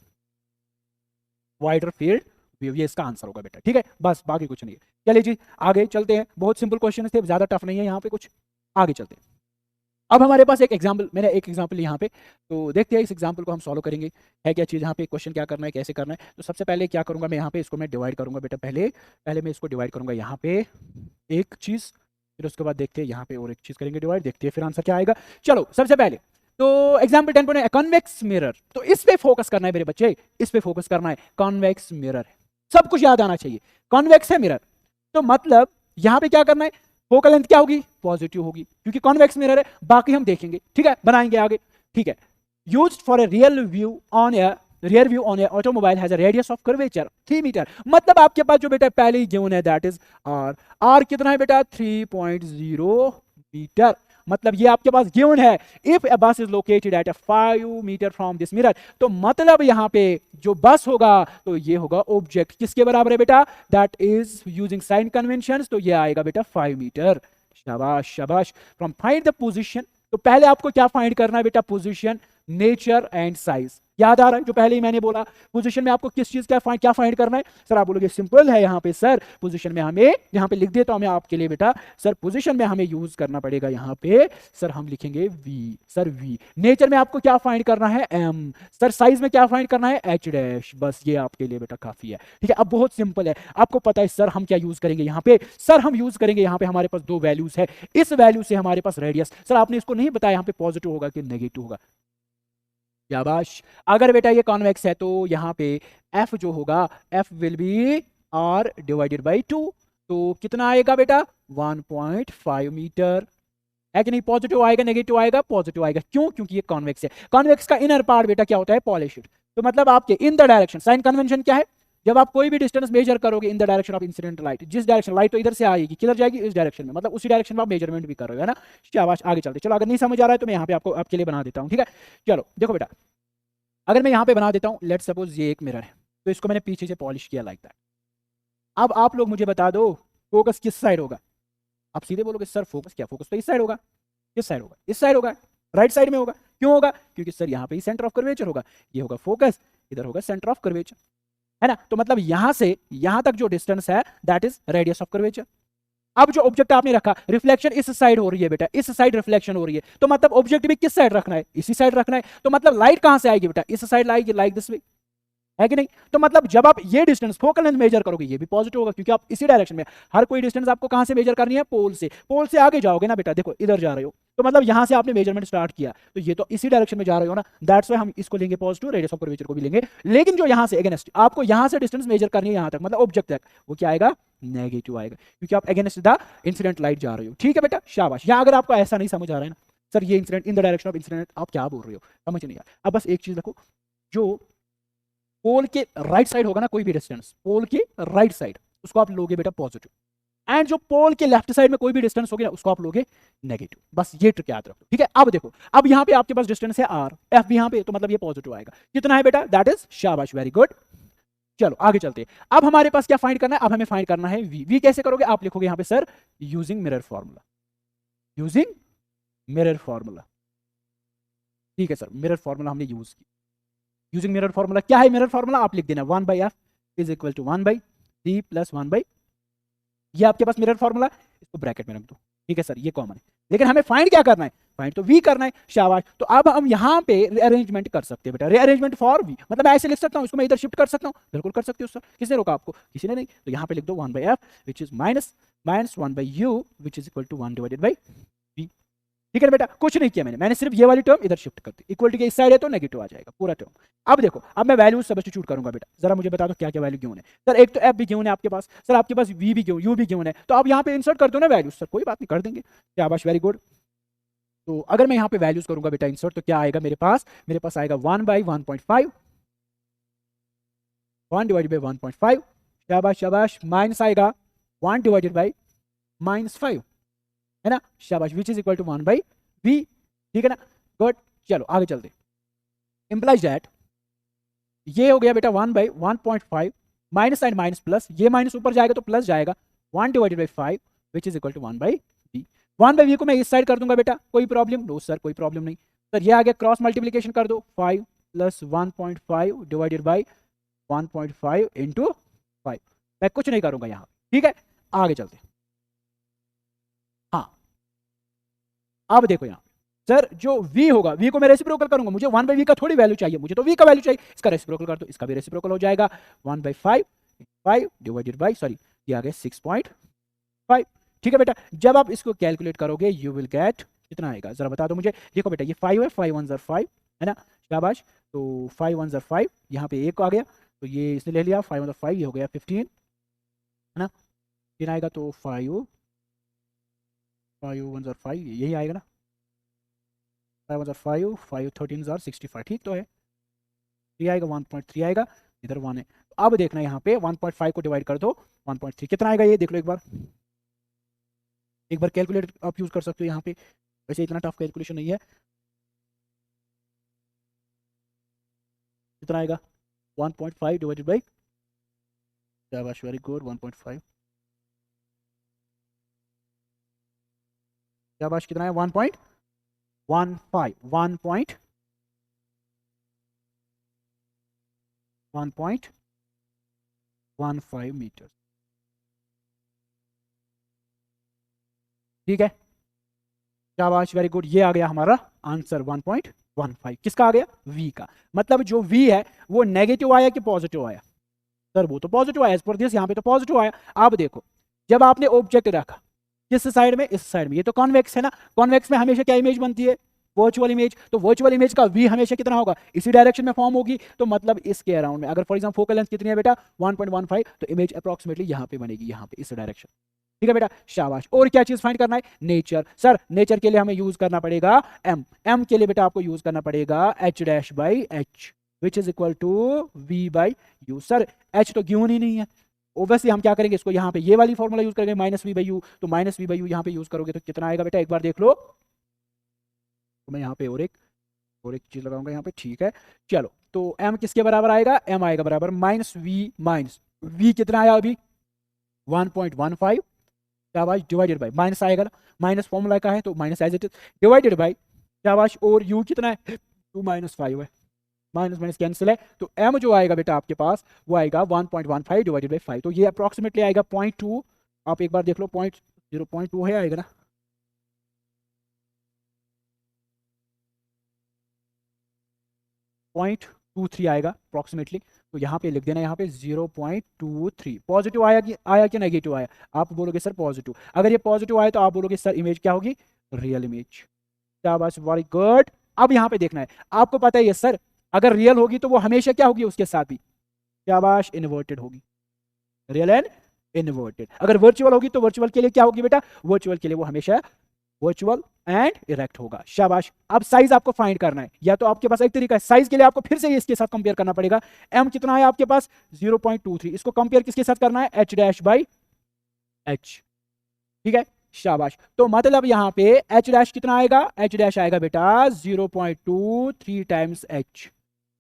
wider field view, ये इसका आंसर होगा बेटा, ठीक है, बस बाकी कुछ नहीं है। चलिए जी आगे चलते हैं, बहुत सिंपल क्वेश्चन थे, ज्यादा टफ नहीं है यहाँ पे कुछ, आगे चलते हैं। अब हमारे पास एक एग्जाम्पल, मैंने एक एग्जाम्पल यहाँ पे, तो देखते हैं इस एग्जाम्पल को हम सॉल्व करेंगे, है क्या चीज़ यहाँ पे, क्वेश्चन क्या करना है, कैसे करना है। तो सबसे पहले क्या करूँगा मैं, यहाँ पे इसको मैं डिवाइड करूँगा बेटा, पहले मैं इसको डिवाइड करूँगा यहाँ पे एक चीज़, फिर उसके बाद देखते हैं यहाँ पे और एक चीज़ करेंगे डिवाइड, देखते हैं फिर आंसर क्या आएगा। चलो सबसे पहले तो एग्जाम्पल 10 कॉन्वेक्स मिरर, तो इस पे फोकस करना है मेरे बच्चे, इस पे फोकस करना है, कॉन्वेक्स मिरर है, सब कुछ याद आना चाहिए, कॉन्वेक्स है मिरर, तो मतलब यहां पे क्या करना है, फोकल लेंथ क्या होगी, पॉजिटिव होगी, क्योंकि कॉन्वेक्स मिरर है, बाकी हम देखेंगे, ठीक है, बनाएंगे आगे, ठीक है। Used for a rear view on a automobile has a radius of curvature 3 metre, मतलब आपके पास जो बेटा पहले ही गिवन है दैट इज आर, आर कितना है बेटा 3.0 मीटर, मतलब ये आपके पास गिवन है, if a bus is located at 5 metre from this mirror, तो मतलब यहां पे जो बस होगा तो ये होगा ऑब्जेक्ट किसके बराबर है बेटा, that is using sign convention, तो ये आएगा बेटा 5 मीटर। शाबाश शाबाश। फ्रॉम फाइंड द पोजीशन, तो पहले आपको क्या फाइंड करना है बेटा, पोजीशन, नेचर एंड साइज। याद आ रहा है जो पहले ही मैंने बोला, पोजीशन में आपको किस चीज का क्या फाइंड करना है। सर आप बोलोगे सिंपल है यहाँ पे सर, पोजीशन में हमें, यहाँ पे लिख देता हूं मैं आपके लिए बेटा, सर पोजीशन में हमें यूज करना पड़ेगा यहाँ पे, सर हम लिखेंगे वी, सर वी। नेचर में आपको क्या फाइंड करना है, एम। सर साइज में क्या फाइंड करना है, एच डैश। बस ये आपके लिए बेटा काफी है, ठीक है। अब बहुत सिंपल है, आपको पता है सर हम क्या यूज करेंगे यहाँ पे, सर हम यूज करेंगे यहाँ पे, हमारे पास दो वैल्यूज है, इस वैल्यू से हमारे पास रेडियस, सर आपने इसको नहीं बताया यहाँ पे पॉजिटिव होगा कि नेगेटिव होगा। शाबाश। अगर बेटा ये कॉन्वेक्स है तो यहाँ पे एफ जो होगा, F will be R divided by 2, तो कितना आएगा बेटा 1.5 मीटर, है कि नहीं। पॉजिटिव आएगा नेगेटिव आएगा, पॉजिटिव आएगा, क्यों, क्योंकि ये कॉन्वेक्स है। कॉन्वेक्स का इनर पार्ट बेटा क्या होता है, पॉलिश्ड, तो मतलब आपके in the direction, sign convention क्या है, जब आप कोई भी डिस्टेंस मेजर करोगे in the direction of incident light, जिस डायरेक्शन लाइट तो इधर से आएगी, किधर जाएगी, इस डायरेक्शन में, मतलब उसी डायरेक्शन में आप मेजरमेंट भी कर रहे हो, है ना। शाबाश, आगे चलते। चलो अगर नहीं समझ आ रहा है तो मैं यहाँ पे आपको आपके लिए बना देता हूँ, ठीक है। चलो देखो बेटा, अगर मैं यहाँ पे बना देता हूँ, लेट सपोज ये एक मिरर है, तो इसको मैंने पीछे से पॉलिश किया लाइक दैट। अब आप लोग मुझे बता दो फोकस किस साइड होगा। आप सीधे बोलोगे सर फोकस क्या, फोकस तो इस साइड होगा। किस साइड होगा, इस साइड होगा, राइट साइड में होगा। क्यों होगा, क्योंकि सर यहाँ पे ही सेंटर ऑफ कर्वेचर होगा, ये होगा फोकस, इधर होगा सेंटर ऑफ कर्वेचर, है ना। तो मतलब यहां से यहां तक जो डिस्टेंस है that is radius of curvature. अब जो ऑब्जेक्ट आपने रखा, रिफ्लेक्शन इस साइड हो रही है बेटा, इस साइड रिफ्लेक्शन हो रही है, तो मतलब ऑब्जेक्ट भी किस साइड रखना है, इसी साइड रखना है। तो मतलब लाइट कहां से आएगी बेटा, इस साइड आएगी, लाइक दिस वे, है कि नहीं। तो मतलब जब आप ये डिस्टेंस फोकल लेंथ मेजर करोगे, ये भी पॉजिटिव होगा, क्योंकि आप इसी डायरेक्शन में, हर कोई डिस्टेंस आपको कहां से मेजर करनी है, पोल से। पोल से आगे जाओगे ना बेटा, देखो इधर जा रहे हो, तो मतलब यहां से आपने मेजरमेंट स्टार्ट किया, तो ये तो इसी डायरेक्शन में जा रहे हो ना, दैट्स व्हाई हम इसको लेंगे पॉजिटिव, रेडियस ऑफ कर्वेचर को भी लेंगे। लेकिन जो यहां से अगेंस्ट आपको यहां से डिस्टेंस मेजर करनी है यहां तक, मतलब ऑब्जेक्ट तक, वो क्या आएगा, नेगेटिव आएगा, क्योंकि आप अगेंस्ट द इंसिडेंट लाइट जा रहे हो। ठीक है बेटा, शाबाश। यहां अगर आपको ऐसा नहीं समझ आ रहा है ना, सर ये incident in the direction of incident, आप क्या बोल रहे हो, समझ नहीं आ रहा। अब बस एक चीज रखो, जो पोल के राइट साइड होगा ना कोई भी डिस्टेंस, पोल के राइट साइड, उसको आप लोगे बेटा पॉजिटिव, एंड जो पोल के लेफ्ट साइड में कोई भी डिस्टेंस होगी ना, उसको आप लोगे नेगेटिव। बस ये ट्रिक याद रखो, ठीक है। अब देखो, अब यहाँ पे आपके पास डिस्टेंस है आर, एफ भी यहाँ पे, तो मतलब ये पॉजिटिव आएगा। कितना है बेटा, दैट इज, शाबाश, वेरी गुड। चलो आगे चलते हैं। अब हमारे पास क्या फाइंड करना है, अब हमें फाइंड करना है वी। वी कैसे करोगे, आप लिखोगे यहाँ पे sir using mirror formula, using mirror formula, ठीक है सर, मिरर फॉर्मूला हमने यूज किया। यूजिंग मिरर फॉर्मूला क्या है, मिरर फॉर्मूला आप लिख देना 1/f is equal to 1/c plus 1/, ये आपके पास मिरर फॉर्मूला, इसको ब्रैकेट में रख दो, ठीक है सर, ये कॉमन है। लेकिन हमें फाइंड क्या करना है, फाइंड तो वी करना है, शाबाश। तो अब हम यहाँ पे रीअरेंजमेंट कर सकते हैं बेटा, रीअरेंजमेंट फॉर वी, मतलब मैं ऐसे लिख सकता हूँ, इसको मैं इधर शिफ्ट कर सकता हूँ, बिल्कुल कर सकते हो सर, किसने रोका आपको, किसी ने नहीं। तो यहाँ पे लिख दो 1/f which is minus 1/u which is equal to 1 divided by V. ठीक है बेटा, कुछ नहीं किया मैंने सिर्फ ये वाली टर्म इधर शिफ्ट कर दी, इक्वल टू के इस साइड है तो नेगेटिव आ जाएगा पूरा टर्म। अब देखो, अब मैं वैल्यूज सब्स्टिट्यूट करूंगा बेटा, जरा मुझे बता दो क्या क्या वैल्यू गिवन है। सर एक तो एफ भी गिवन है आपके पास, सर आपके पास वी भी गिवन, यू भी गिवन है, तो आप यहाँ पे इंसर्ट कर दो ना वैल्यूज, सर कोई बात नहीं कर देंगे, शाबाश, वेरी गुड। तो अगर मैं यहाँ पे वैल्यूज करूंगा बेटा इंसर्ट, तो क्या आएगा मेरे पास आएगा 1/1.5, 1 डिवाइडेड बाई 1.5, शाबाश शाबाश, माइनस आएगा 1 डिवाइडेड बाई -5, है ना, शाबाश, विच इज इक्वल टू 1/v, ठीक है ना, गुड। चलो आगे चलते, इंप्लाइज दैट ये हो गया बेटा 1/1.5, माइनस साइन माइनस प्लस, ये माइनस ऊपर जाएगा तो प्लस जाएगा, 1 divided by 5 which is equal to 1/v। 1/v को मैं इस साइड कर दूंगा बेटा, कोई प्रॉब्लम, नो सर कोई प्रॉब्लम नहीं। सर ये आ गया, क्रॉस मल्टीप्लीकेशन कर दो, 5 प्लस 1.5 डिवाइडेड बाई 1.5 इंटू 5, मैं कुछ नहीं करूंगा यहाँ, ठीक है। आगे चलते, हाँ अब देखो यहाँ सर जो v होगा, v को मैं रेसिप्रोकल करूंगा, मुझे 1/v का थोड़ी वैल्यू चाहिए, मुझे तो v का वैल्यू चाहिए, इसका रेसिप्रोकल कर दो, इसका भी रेसिप्रोकल हो जाएगा 1/5, 5 डिवाइडेड बाई, सॉरी ये आ गया 6.5, ठीक है बेटा। जब आप इसको कैलकुलेट करोगे यू विल गेट, कितना आएगा जरा बता दो मुझे। देखो बेटा ये 5 है, 5 1 ज़र 5, है ना, शाबाश। तो 5 1 ज़र 5, यहाँ पे एक आ गया, तो ये इसने ले लिया, 5 1 ज़र 5, ये हो गया 15, है ना, 15 आएगा, तो 5 1 ज़र 5 यही आएगा ना, 5 1 ज़र 5, 5 13 ज़र 65, ठीक तो है, 3 आएगा, 1.3 आएगा, इधर 1 है। तो अब देखना यहाँ पे 1.5 को डिवाइड कर दो 1.3, कितना आएगा ये देख लो एक बार कैलकुलेटर आप यूज कर सकते हो यहाँ पे, वैसे इतना टफ कैलकुलेशन नहीं है। कितना आएगा 1.5 डिवाइडेड बाई, शाबाश वेरी गुड 1.5, शाबाश कितना है 1.15 1.15 मीटर। ठीक है, शाबाश वेरी गुड, ये आ गया हमारा आंसर 1.15। किसका आ गया? v का। मतलब जो v है वो नेगेटिव आया कि पॉजिटिव आया? सर वो तो पॉजिटिव आया, एज पर दिस यहाँ पे तो पॉजिटिव आया। आप देखो जब आपने ऑब्जेक्ट रखा किस साइड में, इस साइड में, ये तो कॉन्वेक्स है ना, कॉन्वेक्स में हमेशा क्या इमेज बनती है? Virtual image. तो वर्चुअल इमेज का v हमेशा कितना होगा? इसी डायरेक्शन में फॉर्म होगी। तो मतलब इसके अराउंड में, अगर फॉर एग्जांपल फोकल लेंथ कितनी है बेटा 1.15, तो इमेज अप्रोक्सीमेटली यहाँ पे बनेगी, यहाँ पे इस डायरेक्शन। ठीक है बेटा, शाबाश। और क्या चीज फाइंड करना है? नेचर। सर नेचर के लिए हमें यूज करना पड़ेगा m। m के लिए बेटा आपको यूज करना पड़ेगा h dash by h which is equal to v by u। Sir h तो गिवन ही नहीं है, ओब्वियसली हम क्या करेंगे, इसको यहाँ पे ये वाली फॉर्मूला यूज करेंगे माइनस वी बाई यू। तो माइनस वी बाई यू यहाँ पे यूज करोगे तो कितना आएगा बेटा, एक बार देख लो। तो मैं यहाँ पे और एक चीज लगाऊंगा यहाँ पे। ठीक है, चलो तो m किसके बराबर आएगा? m आएगा बराबर माइनस v कितना आया अभी 1.15, शाबाश, डिवाइडेड बाई, माइनस आएगा ना, माइनस फॉर्मूला का है तो minus as it is, divided by, शाबाश। और u कितना है 2-5 है, माइनस माइनस कैंसिल है। तो m जो आएगा बेटा आपके पास वो आएगा 1.15 डिवाइडेड बाई 5। तो ये अप्रोक्सीमेटली आएगा 0.2। आप एक बार देख लो 0.2 है आएगा ना, 0.23 आएगा अप्रोक्सीमेटली। तो यहाँ पे लिख देना, यहाँ पे 0.23। पॉजिटिव आया कि नेगेटिव आया? आप बोलोगे सर पॉजिटिव। अगर ये पॉजिटिव आया तो आप बोलोगे सर इमेज क्या होगी? Real image. शाबाश वेरी गुड। अब यहाँ पे देखना है, आपको पता है ये सर अगर रियल होगी तो वो हमेशा क्या होगी उसके साथ भी? शाबाश, इन्वर्टेड होगी, रियल एंड इन्वर्टेड। अगर वर्चुअल होगी तो वर्चुअल के लिए क्या होगी बेटा? वर्चुअल के लिए वो हमेशा वर्चुअल एंड इरेक्ट होगा। शाबाश। अब साइज आपको फाइंड करना है, या तो आपके पास एक तरीका है, साइज के लिए आपको फिर से इसके साथ कंपेयर करना पड़ेगा। m कितना है आपके पास 0.23, इसको कंपेयर किसके साथ करना है? h dash by h। ठीक है, शाबाश। तो मतलब यहां पे h डैश कितना आएगा? h डैश आएगा बेटा 0.23 टाइम्स h।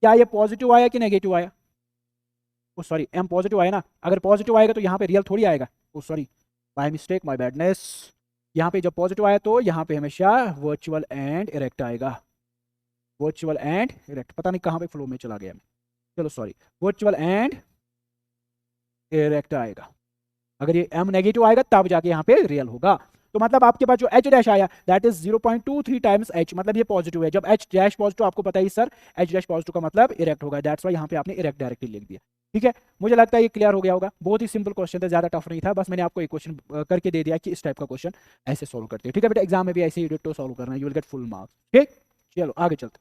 क्या ये पॉजिटिव आया कि नेगेटिव आया? ओ सॉरी, m पॉजिटिव आया ना, अगर पॉजिटिव आएगा तो यहाँ पे रियल थोड़ी आएगा। Oh sorry, my mistake, my badness. यहाँ पे जब पॉजिटिव आया तो यहाँ पे हमेशा वर्चुअल एंड इरेक्ट आएगा, वर्चुअल एंड इरेक्ट। पता नहीं कहाँ पे फ्लो में चला गया मैं, चलो सॉरी, वर्चुअल एंड इरेक्ट आएगा। अगर ये m नेगेटिव आएगा तब जाके यहाँ पे रियल होगा। तो मतलब आपके पास जो h डैश आया दैट इज 0.23 टाइम्स h, मतलब ये पॉजिटिव है। जब h डैश पॉजिटिव, आपको पता ही सर h डैश पॉजिटिव का मतलब इरेक्ट होगा, दैट्स व्हाई यहाँ पे आपने इरेक्ट डायरेक्टली लिख दिया। ठीक है, मुझे लगता है ये क्लियर हो गया होगा। बहुत ही सिंपल क्वेश्चन था, ज्यादा टफ नहीं था, बस मैंने आपको एक क्वेश्चन करके दे दिया कि इस टाइप का क्वेश्चन ऐसे सोल्व करते हैं। ठीक है बेटा, एग्जाम में भी ऐसे ही डिट्टो सोल्व करना है, you will get full marks. ठीक, चलो आगे चलते।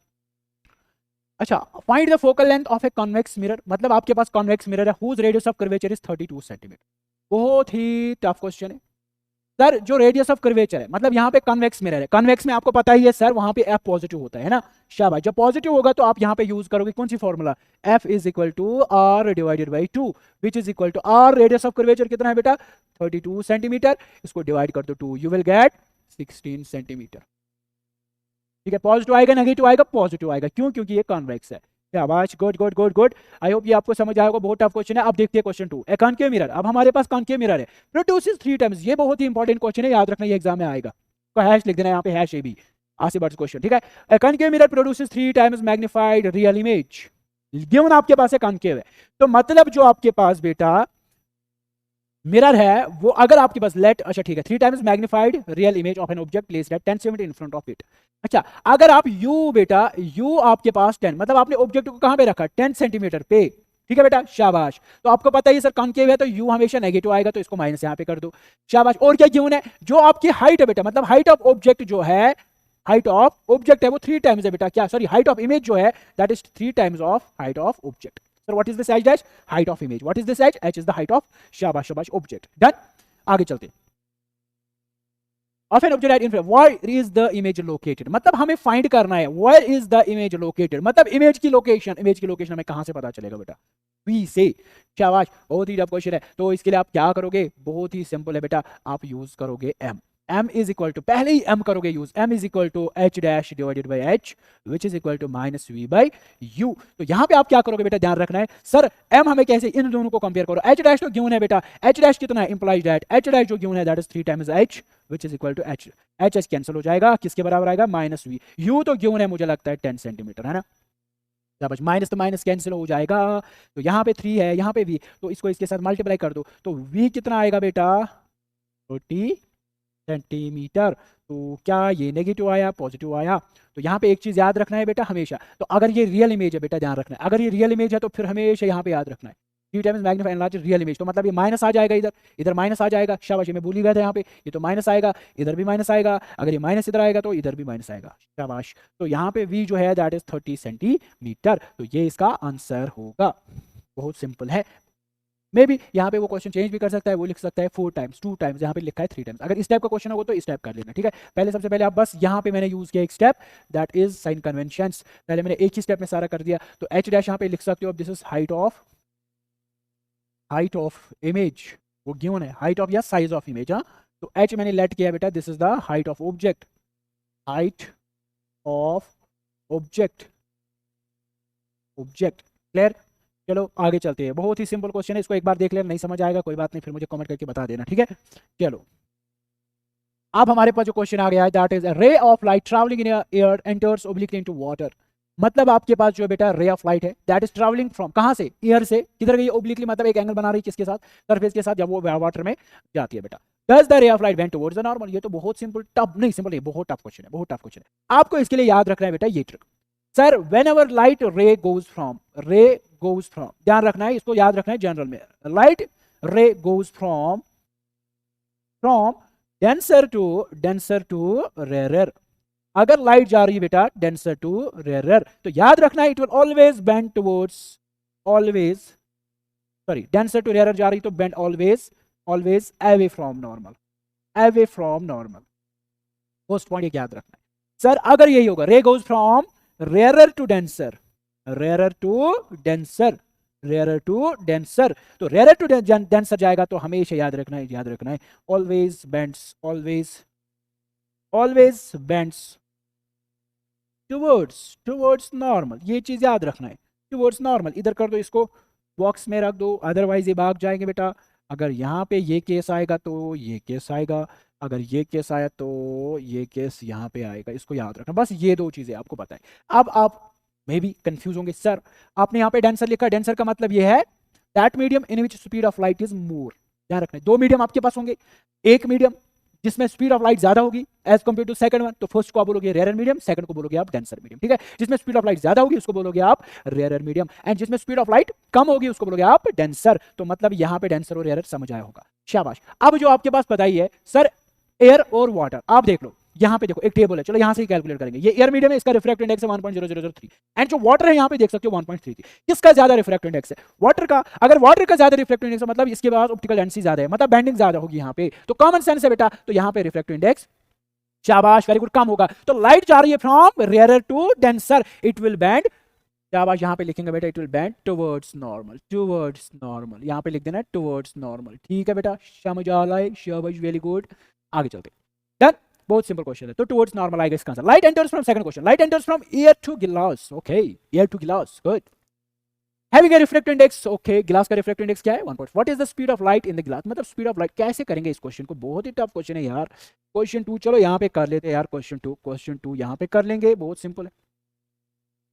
अच्छा, find the focal length of a convex mirror. मतलब आपके पास कॉन्वेक्स मिरर है whose radius of curvature is 32 centimetre. बहुत ही टफ क्वेश्चन है सर। जो रेडियस ऑफ कर्वेचर है, मतलब यहाँ पे कन्वेक्स मिरर है, कन्वेक्स में आपको पता ही है सर वहां पे एफ पॉजिटिव होता है ना। शाबाश, जब पॉजिटिव होगा तो आप यहाँ पे यूज करोगे कौन सी formula? F is equal to R divided by 2 which is equal to R, radius of curvature कितना है बेटा 32 सेंटीमीटर, इसको डिवाइड कर दो 2, यू विल गेट 16 सेंटीमीटर। ठीक है, पॉजिटिव आएगा नेगेटिव आएगा? पॉजिटिव आएगा, क्यों? क्योंकि ये कॉन्वेक्स है। शाबाश, good good good good. I hope ये आपको समझ आएगा, बहुत टफ क्वेश्चन है। अब देखते हैं क्वेश्चन 2, ए कॉन्केव मिरर। अब हमारे पास कॉन्केव मिरर है, प्रोड्यूसेस 3 टाइम्स। ये बहुत ही इंपॉर्टेंट क्वेश्चन है, याद रखना, ये एग्जाम में आएगा। तो हैश लिख देना यहाँ पे, हैश ए बी, आसे बढ़ क्वेश्चन। ठीक है, ए concave mirror produces 3 times magnified real image. Given आपके पास है कॉन्केव है, तो मतलब जो आपके पास बेटा मिरर है वो, अगर आपके पास लेट, अच्छा ठीक है, 3 times magnified real image of an object placed at 10 centimetre in front of it. अच्छा, अगर आप u बेटा, u आपके पास 10, मतलब आपने ऑब्जेक्ट को कहां पे रखा? 10 सेंटीमीटर पे। ठीक है बेटा, शाबाश। तो आपको पता ही सर कॉन्केव है तो u हमेशा नेगेटिव आएगा, तो इसको माइनस यहाँ पे कर दो। शाबाश। और क्या गिवन है? जो आपकी हाइट है बेटा, मतलब हाइट ऑफ ऑब्जेक्ट जो है, हाइट ऑफ ऑब्जेक्ट है वो 3 टाइम्स है बेटा, क्या सॉरी, हाइट ऑफ इमेज जो है that is 3 times of height of object. Sir what is this h dash? Height of image. What is this h? h is the height of, शाबाश शाबाश, object. Done, आगे चलते। Of an object at infrared, where is the image located. मतलब हमें find करना है where is the image located, मतलब image की लोकेशन। इमेज की लोकेशन हमें कहां से पता चलेगा बेटा? वी से। शाबाश, बहुत ही टफ क्वेश्चन है। तो इसके लिए आप क्या करोगे? बहुत ही सिंपल है बेटा, आप यूज करोगे m। m is equal to, पहले ही m करोगे use, m is equal to h dash divided by h which is equal to minus v by u। तो यहां पे आप क्या करोगे बेटा, ध्यान रखना है सर m हमें कैसे, इन दोनों को कंपेयर करो, h डैश तो गिवन है बेटा, h डैश कितना है, इंप्लाइज दैट h डैश जो गिवन है that is 3 times h which is equal to h, h cancel हो जाएगा, किसके बराबर आएगा, माइनस v, u तो गिवन है मुझे लगता है 10 सेंटीमीटर, है ना, माइनस तो माइनस कैंसिल हो जाएगा, तो यहाँ पे 3 है, यहाँ पे v, तो इसको इसके साथ मल्टीप्लाई कर दो, तो v कितना आएगा बेटा 40 सेंटीमीटर। तो क्या ये नेगेटिव आया, पॉजिटिव आया। तो यहाँ पे एक चीज याद रखना है बेटा हमेशा, तो अगर ये रियल इमेज है बेटा, ध्यान रखना है, अगर ये रियल इमेज है तो फिर हमेशा यहाँ पे याद रखना है 3 times magnify enlarge real image, तो मतलब ये माइनस आ जाएगा, इधर इधर माइनस आ जाएगा, शाबाश, मैं भूल ही गया था यहाँ पे, ये तो माइनस आएगा, इधर भी माइनस आएगा, अगर ये माइनस इधर आएगा तो इधर भी माइनस आएगा, शाबाश। तो यहाँ पे v जो है दैट इज 30 सेंटीमीटर, तो ये इसका आंसर होगा, बहुत सिंपल है। मे भी यहाँ पे वो क्वेश्चन चेंज भी कर सकता है, वो लिख सकता है 4 टाइम्स 2 टाइम्स, यहाँ पे लिखा है 3 टाइम्स, अगर इस टाइप का क्वेश्चन होगा तो इस टाइप कर लेना, ठीक है। पहले सबसे पहले आप बस यहाँ पे मैंने यूज किया एक step, that is sine conventions, पहले मैंने एक ही स्टेप में सारा कर दिया। तो h डैश यहाँ पे लिख सकते हो, अब this is height of image, वो गिवन है हाइट ऑफ या साइज ऑफ इमेज, हाँ, तो h मैंने लेट किया बेटा, this is the height of object, height of object, clear. चलो आगे चलते हैं, बहुत ही सिंपल क्वेश्चन है, इसको एक बार देख लेना, नहीं समझ आएगा कोई बात नहीं, फिर मुझे कमेंट करके बता देना, ठीक है। चलो अब हमारे पास जो क्वेश्चन आ गया है that is ray of light travelling in air enters obliquely into water, मतलब आपके पास जो बेटा रे ऑफ लाइट है दैट इज ट्रैवलिंग फ्रॉम, कहां से, एयर से, किधर गई, ओब्लिकली मतलब एक एंगल बना रही है किसके साथ, सरफेस के साथ, जब वो वाटर में जाती है बेटा। Does the ray of light went towards the normal, ये तो बहुत सिंपल, टफ नहीं, सिंपल नहीं, बहुत टफ क्वेश्चन है, बहुत टफ क्वेश्चन है। आपको इसके लिए याद रखना है बेटा ये trick, sir when ever light ray goes from, ध्यान रखना है, इसको याद रखना है जनरल में, light ray goes from denser to rarer, अगर लाइट जा रही है बेटा डेंसर टू रेयर, तो याद रखना है it will always bend towards, denser to rarer जा रही तो bend always away from normal, first point याद रखना है। सर अगर यही होगा, ray goes from rarer to denser, तो रेयर टू डेंसर जाएगा, तो हमेशा याद रखना है ऑलवेज बेंड्स टुवर्ड्स नॉर्मल, ये चीज याद रखना है, टुवर्ड्स नॉर्मल, इधर कर दो, इसको बॉक्स में रख दो, अदरवाइज ये भाग जाएंगे बेटा। अगर यहाँ पे ये केस आएगा तो ये केस आएगा, अगर ये केस आया तो ये केस यहाँ पे आएगा, इसको याद रखना, बस ये 2 चीजें आपको पता है। अब आप मे भी कंफ्यूज होंगे, सर आपने यहाँ पे डेंसर लिखा, डेंसर का मतलब ये है that medium in which speed of light is more, ध्यान रखना है 2 मीडियम आपके पास होंगे, एक मीडियम जिसमें स्पीड ऑफ लाइट ज्यादा होगी as compare to second one, तो फर्स्ट को आप बोलोगे रेयर मीडियम, सेकंड को बोलोगे आप डेंसर मीडियम, ठीक है। जिसमें स्पीड ऑफ लाइट ज्यादा होगी उसको बोलोगे आप रेयर मीडियम, एंड जिसमें स्पीड ऑफ लाइट कम होगी उसको बोलोगे आप डेंसर। तो मतलब यहाँ पे डेंसर और रेयर समझ आया होगा, शाबाश। अब जो आपके पास पता ही है सर एयर और वाटर, आप देख लो यहाँ पे देखो एक टेबल है, चलो यहाँ से ही कैलकुलेट करेंगे, ये एयर मीडियम है, इसका रिफ्रैक्टिव इंडेक्स है 1.0003, एंड जो वाटर है यहाँ पे देख सकते हो 1.33, किसका ज्यादा रिफ्रैक्टिव इंडेक्स है, वाटर का। अगर वाटर का ज्यादा रिफ्रैक्टिव इंडेक्स है मतलब इसके पास ऑप्टिकल डेंसिटी ज्यादा है, मतलब बेंडिंग ज्यादा होगी यहाँ पे, तो कॉमन सेंस है बेटा, तो यहाँ पे रिफ्रैक्टिव इंडेक्स, शाबाश, वेरी गुड, कम होगा। तो लाइट जा रही है from rarer to denser, it will bend, शाबाश, यहाँ पे लिखेंगे बेटा it will bend towards normal, यहाँ पे लिख देना टुवर्ड्स नॉर्मल, ठीक है बेटा, समझ आ रहा है, शाबाश, वेरी गुड। आगे चलते, डन, बहुत सिंपल क्वेश्चन है, तो टुवर्ड्स नॉर्मल आएगा इसका answer. Light enters from, second question, light enters from air to glass, okay, air to glass, good. Having a refractive index, okay, glass का रिफ्रैक्टिव इंडेक्स क्या है 1. What is the speed of light in the glass, मतलब speed of light कैसे करेंगे इस question को, बहुत ही टफ क्वेश्चन है यार। क्वेश्चन 2 चलो यहाँ पे कर लेते हैं यार, क्वेश्चन 2 यहाँ पे कर लेंगे, बहुत सिंपल है।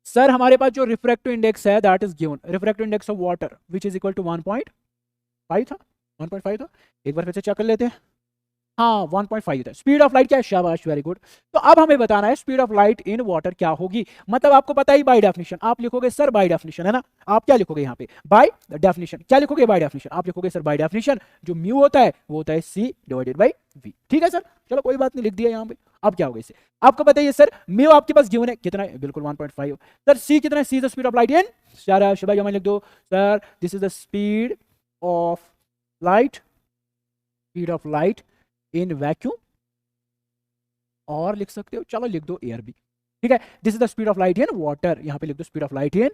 सर हमारे पास जो रिफ्रैक्टिव इंडेक्स है that is given, refractive index of water which is equal to 1.5 था, 1.5 था, एक बार फिर से चेक कर लेते हैं, हाँ 1.5 था। स्पीड ऑफ लाइट क्या है, शाबाश, वेरी गुड। तो अब हमें बताना है speed of light in water क्या होगी, मतलब आपको पता ही बाय डेफिनेशन, आप लिखोगे सर बाय डेफिनेशन, है ना, आप क्या लिखोगे यहाँ पे बाय डेफिनेशन, क्या लिखोगे बाय डेफिनेशन, आप लिखोगे सर बाय डेफिनेशन जो म्यू होता है वो होता है c डिवाइडेड बाय v, ठीक है सर, चलो कोई बात नहीं, लिख दिया यहाँ पे। अब क्या होगा इससे, आपको बताइए सर म्यू आपके पास गिवन है कितना है, बिल्कुल 1.5, सर c कितना है, c is the speed of light इन, शाबाश, जमा लिख दो sir, this is the speed of light in vacuum, और लिख सकते हो, चलो लिख दो एयर भी, ठीक है। This is the speed of light in water, यहाँ पे लिख दो speed of light in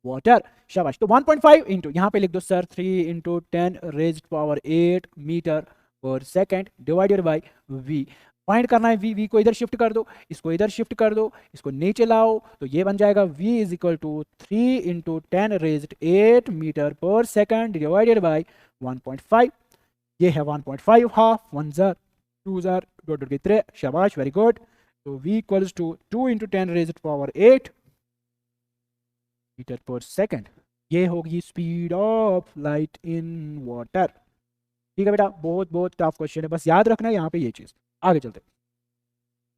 water, शाबाश। तो 1.5 इंटू यहाँ पे लिख दो sir 3 × 10⁸ metre per second divided by v। Find करना है v को इधर शिफ्ट कर दो, इसको इधर शिफ्ट कर दो, इसको नीचे लाओ, तो ये बन जाएगा v is equal to 3 into 10⁸ metre per second divided by 1.5। ये है 1.5, हाफ 1 जार 2 जार डॉट डॉट के 3, शाबाश वेरी गुड। तो v equals to 2 into 10⁸ metre per second. ये होगी speed of light in water. ठीक है बेटा, बहुत बहुत टफ क्वेश्चन है, बस याद रखना है यहाँ पे ये चीज। आगे चलते हैं।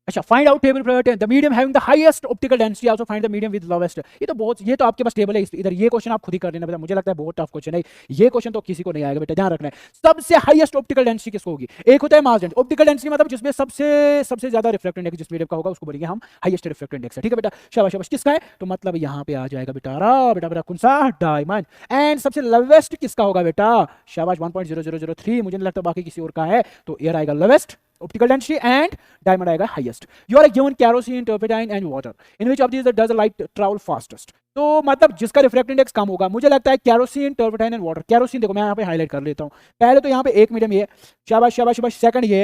अच्छा, find out table probability the medium having the highest optical density also find the medium with lowest. ये तो आपके पास टेबल है इधर, ये क्वेश्चन आप खुद ही कर लेना बेटा, मुझे लगता है बहुत टफ क्वेश्चन है ये क्वेश्चन, तो किसी को नहीं आएगा बेटा, ध्यान रखना है। सबसे हाईएस्ट ऑप्टिकल डेंसिटी किसको होगी? एक होता है मास डेंसिटी, ऑप्टिकल डेंसिटी मतलब जिसमें सबसे ज्यादा रिफ्रैक्टिव इंडेक्स जिस मीडियम का होगा उसको बोलेंगे हम हाईएस्ट रिफ्रैक्टिव इंडेक्स है। ठीक है बेटा, शाबाश शाबाश। किसका है? तो मतलब यहाँ पे आ जाएगा बेटा बेटा कौन सा? डायमंड। एंड सबसे लोवेस्ट किसका होगा बेटा? शाबाश 1.0003, मुझे नहीं लगता बाकी किसी और का है, तो एयर आएगा lowest optical density and diamond आएगा highest. You are given kerosene, turpentine and water. In which of these does the light travel fastest? तो मतलब जिसका रिफ्रैक्टिव इंडेक्स कम होगा, मुझे लगता है kerosene, turpentine and water. Kerosene देखो मैं यहाँ पे हाईलाइट कर लेता हूँ, पहले तो यहाँ पे एक मीडियम ये, शाबाश शाबाश शाबाश, सेकंड ये,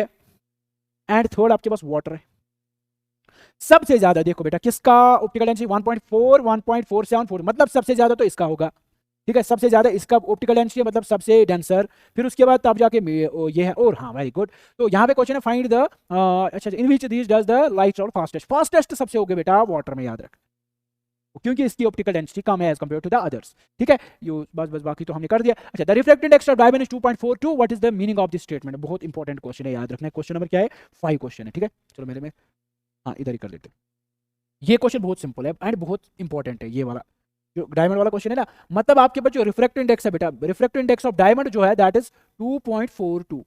एंड थर्ड आपके पास वाटर है। सबसे ज्यादा देखो बेटा किसका ऑप्टिकल डेंसिटी 1.4 1.474, मतलब सबसे ज्यादा तो इसका होगा। ठीक है, सबसे ज्यादा इसका ऑप्टिकल डेंसिटी मतलब सबसे डेंसर, फिर उसके बाद तब जाके ये है, और हाँ वेरी गुड। तो यहाँ पे क्वेश्चन है फाइंड द अच्छा in which these does the light travel fastest. Fastest सबसे हो गए बेटा वाटर में, याद रख, क्योंकि इसकी ऑप्टिकल डेंसिटी कम है as compare to the others. ठीक है, यो बस बाकी तो हमने कर दिया। अच्छा, the refractive index of diamond is 2.42, what is the meaning of this statement? बहुत इंपॉर्टेंट क्वेश्चन है, याद रखना है। क्वेश्चन नंबर क्या है? 5 क्वेश्चन है। ठीक है, चलो मेरे में हाँ इधर ही कर लेते हैं। ये क्वेश्चन बहुत सिंपल है एंड बहुत इंपॉर्टेंट है, ये वाला जो डायमंड वाला क्वेश्चन है ना। मतलब आपके पास जो रिफ्रैक्टिव इंडेक्स है बेटा, रिफ्रैक्टिव इंडेक्स ऑफ डायमंड जो है दैट इज 2.42।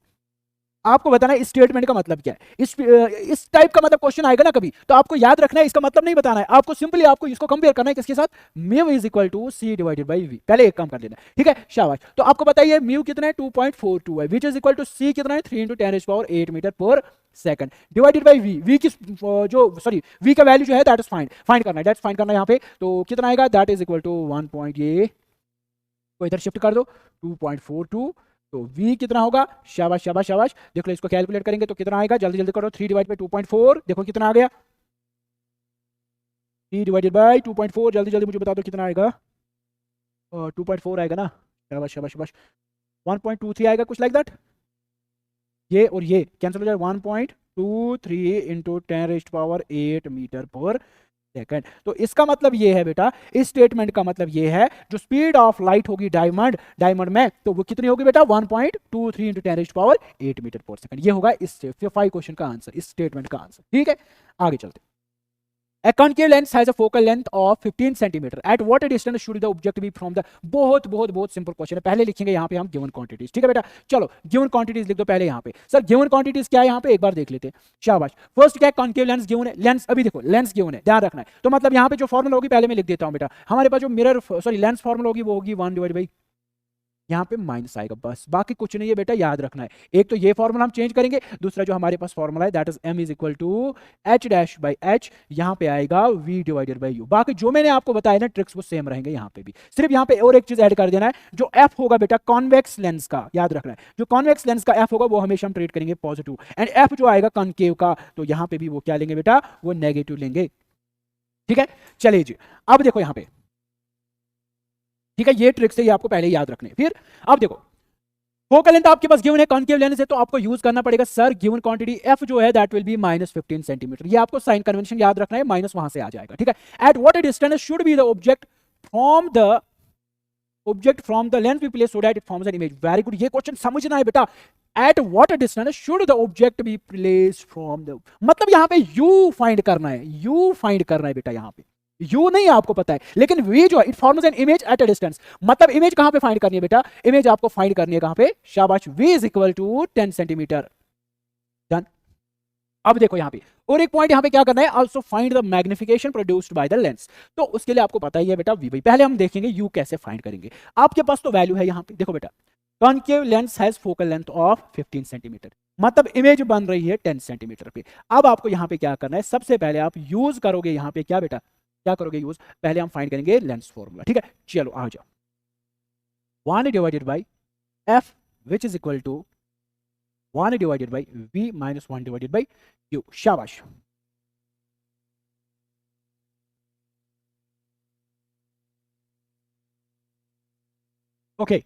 आपको बताना है इस स्टेटमेंट का मतलब क्या है। इस टाइप का मतलब क्वेश्चन आएगा ना कभी, तो आपको याद रखना है, इसका मतलब नहीं बताना है आपको, सिंपली आपको इसको कंपेयर करना है किसके साथ? Mu is equal to C divided by V. पहले एक काम कर लेना, ठीक है, शाबाश। तो आपको बताइए म्यू कितना है? 2.42 है, which is equal to C कितना है? 3 × 10⁸ metre per second divided by V. V किस जो सॉरी वी का वैल्यू जो है दैट इज फाइंड करना है, दैट्स फाइंड करना है यहाँ पे। तो कितना आएगा? That is equal to 1 point, ये को इधर शिफ्ट कर दो 2.42, तो v कितना होगा? शाबाश शाबाश शाबाश, देख लो इसको कैलकुलेट करेंगे तो कितना आएगा, जल्दी जल्दी करो। 3 डिवाइड बाई 2.4, देखो कितना आ गया, 3 डिवाइडेड बाई 2.4, जल्दी जल्दी मुझे बता दो कितना आएगा। 2.4 आएगा ना, शाबाश शाबाश शाबाश। 1.23 आएगा, कुछ लाइक दैट। ये और ये कैंसिल हो जाए, 1.23 इंटू 10⁸ मीटर पर सेकंड। तो इसका मतलब ये है बेटा, इस स्टेटमेंट का मतलब ये है, जो स्पीड ऑफ लाइट होगी डायमंड में, तो वो कितनी होगी बेटा? 1.23 इंटू 10⁸ मीटर पर सेकंड। ये होगा इस 5 क्वेश्चन का आंसर, इस स्टेटमेंट का आंसर। ठीक है, आगे चलते। A concave lens has a focal length of 15 centimeter. At what distance should the object be from the? बहुत सिंपल क्वेश्चन है, पहले लिखेंगे यहाँ पे हम गिवन क्वांटिटीज। ठीक है बेटा, चलो गिवन क्वांटिटीज लिख दो पहले यहाँ पे। सर गिवन क्वांटिटीज क्या है यहाँ पे, एक बार देख लेते हैं, शाबाश। फर्स्ट क्या है? कॉन्केव लेंस गिवन है, लेंस अभी देखो लेंस गिवन है, ध्यान रखना है। तो मतलब यहाँ पे जो फॉर्मूला होगी पहले मैं लिख देता हूँ बेटा। हमारे पास जो मिरर सॉरी लेंस फॉर्मूला होगी वो होगी 1 डिवाइड बाई, यहाँ पे माइनस आएगा, बस बाकी कुछ नहीं है बेटा, याद रखना है। एक तो ये फॉर्मूला हम चेंज करेंगे, दूसरा जो हमारे पास फॉर्मूला है that is m is equal to h dash by h, यहाँ पे आएगा v डिवाइडेड बाई u। बाकी जो मैंने आपको बताया ना ट्रिक्स वो सेम रहेंगे यहाँ पे भी, सिर्फ यहाँ पे और एक चीज ऐड कर देना है, जो f होगा बेटा कॉन्वेक्स लेंस का, याद रखना है, जो कॉन्वेक्स लेंस का f होगा वो हमेशा हम ट्रीट करेंगे पॉजिटिव, एंड f जो आएगा कॉनकेव का, तो यहाँ पे भी वो क्या लेंगे बेटा? वो नेगेटिव लेंगे। ठीक है, चलिए जी, अब देखो यहाँ पे, ठीक है, ये ट्रिक्स है, ये आपको पहले याद रखने। फिर अब देखो फोकल लेंथ आपके पास गिवन है, कॉनकेव लेंस है, तो आपको यूज करना पड़ेगा सर गिवन क्वांटिटी f जो है दैट विल बी -15 सेंटीमीटर। ये आपको साइन कन्वेंशन याद रखना है, माइनस वहां से आ जाएगा। ठीक है, at what distance should be the object from the lens we place so that it forms an image. Very good, ये क्वेश्चन समझना है बेटा। At what distance should the object be placed from the, मतलब यहाँ पे u find करना है, u find करना है बेटा, यहाँ पे यू नहीं आपको पता है, लेकिन वी जो है it forms an image at a distance. मतलब इमेज कहां पे फाइंड करनी है बेटा? इमेज आपको फाइंड करनी है कहां पे? शाबाश, v is equal to 10 centimetre. Done. अब देखो यहां पे और एक पॉइंट, यहां पे क्या करना है? Also find the magnification produced by the lens. तो उसके लिए आपको पता ही है बेटा v भाई, पहले हम देखेंगे u कैसे फाइंड करेंगे। आपके पास तो वैल्यू है यहां पे, देखो बेटा concave lens has focal length of 15 centimetre, मतलब इमेज बन रही है 10 सेंटीमीटर पे। अब आपको यहां पे क्या करना है? सबसे पहले आप यूज करोगे यहां पे क्या बेटा, क्या करोगे यूज? पहले हम फाइंड करेंगे लेंस फॉर्मूला। ठीक है, चलो आ जाओ, 1 divided by f which is equal to 1 divided by v minus 1 divided by u। शाबाश। ओके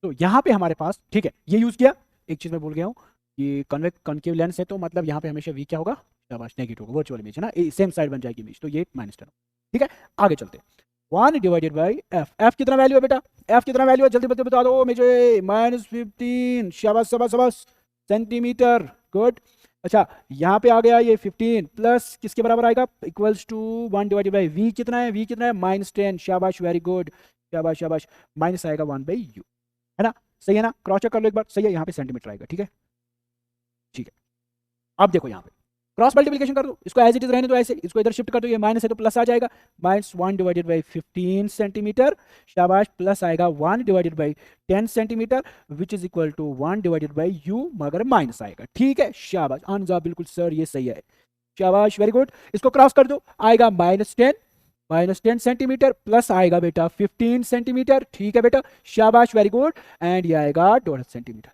तो यहां पे हमारे पास ठीक है ये यूज किया। एक चीज मैं भूल गया हूं, ये कन्वेक्स कनकेव लेंस है तो मतलब यहाँ पे हमेशा v क्या होगा, शाबाश, नेगेटिव होगा, वर्चुअल इमेज है ना, सेम साइड बन जाएगी इमेज, तो ये -10। ठीक है आगे चलते हैं। 1 डिवाइडेड बाई एफ। एफ कितना वैल्यू है बेटा, एफ कितना वैल्यू है जल्दी बता दो मुझे। -15। शाबाश शाबाश शाबाश सेंटीमीटर, गुड। अच्छा यहाँ पे आ गया ये 15 प्लस किसके बराबर आएगा, equals to 1 divided by V कितना है, वी कितना है -10। शाबाश वेरी गुड, शाबाश शाबाश, माइनस आएगा 1 बाई यू, है ना, सही है ना, क्रॉस चेक कर लो एक बार, सही है, यहाँ पे सेंटीमीटर आएगा। ठीक है ठीक है अब देखो यहाँ पे क्रॉस मल्टीप्लिकेशन कर दो, इसको एज इट इज रहने दो ऐसे, इसको इधर शिफ्ट कर दो, ये माइनस है तो प्लस आ जाएगा, -1 डिवाइडेड बाई 15 सेंटीमीटर, शाबाश, प्लस आएगा 1 divided by 10 centimetre which is equal to 1 divided by U, मगर माइनस आएगा। ठीक है शाबाश आंजा, बिल्कुल सर ये सही है, शाबाश वेरी गुड। इसको क्रॉस कर दो, आएगा -10 सेंटीमीटर प्लस आएगा बेटा 15 सेंटीमीटर। ठीक है बेटा शाबाश वेरी गुड, एंड ये आएगा 12 सेंटीमीटर।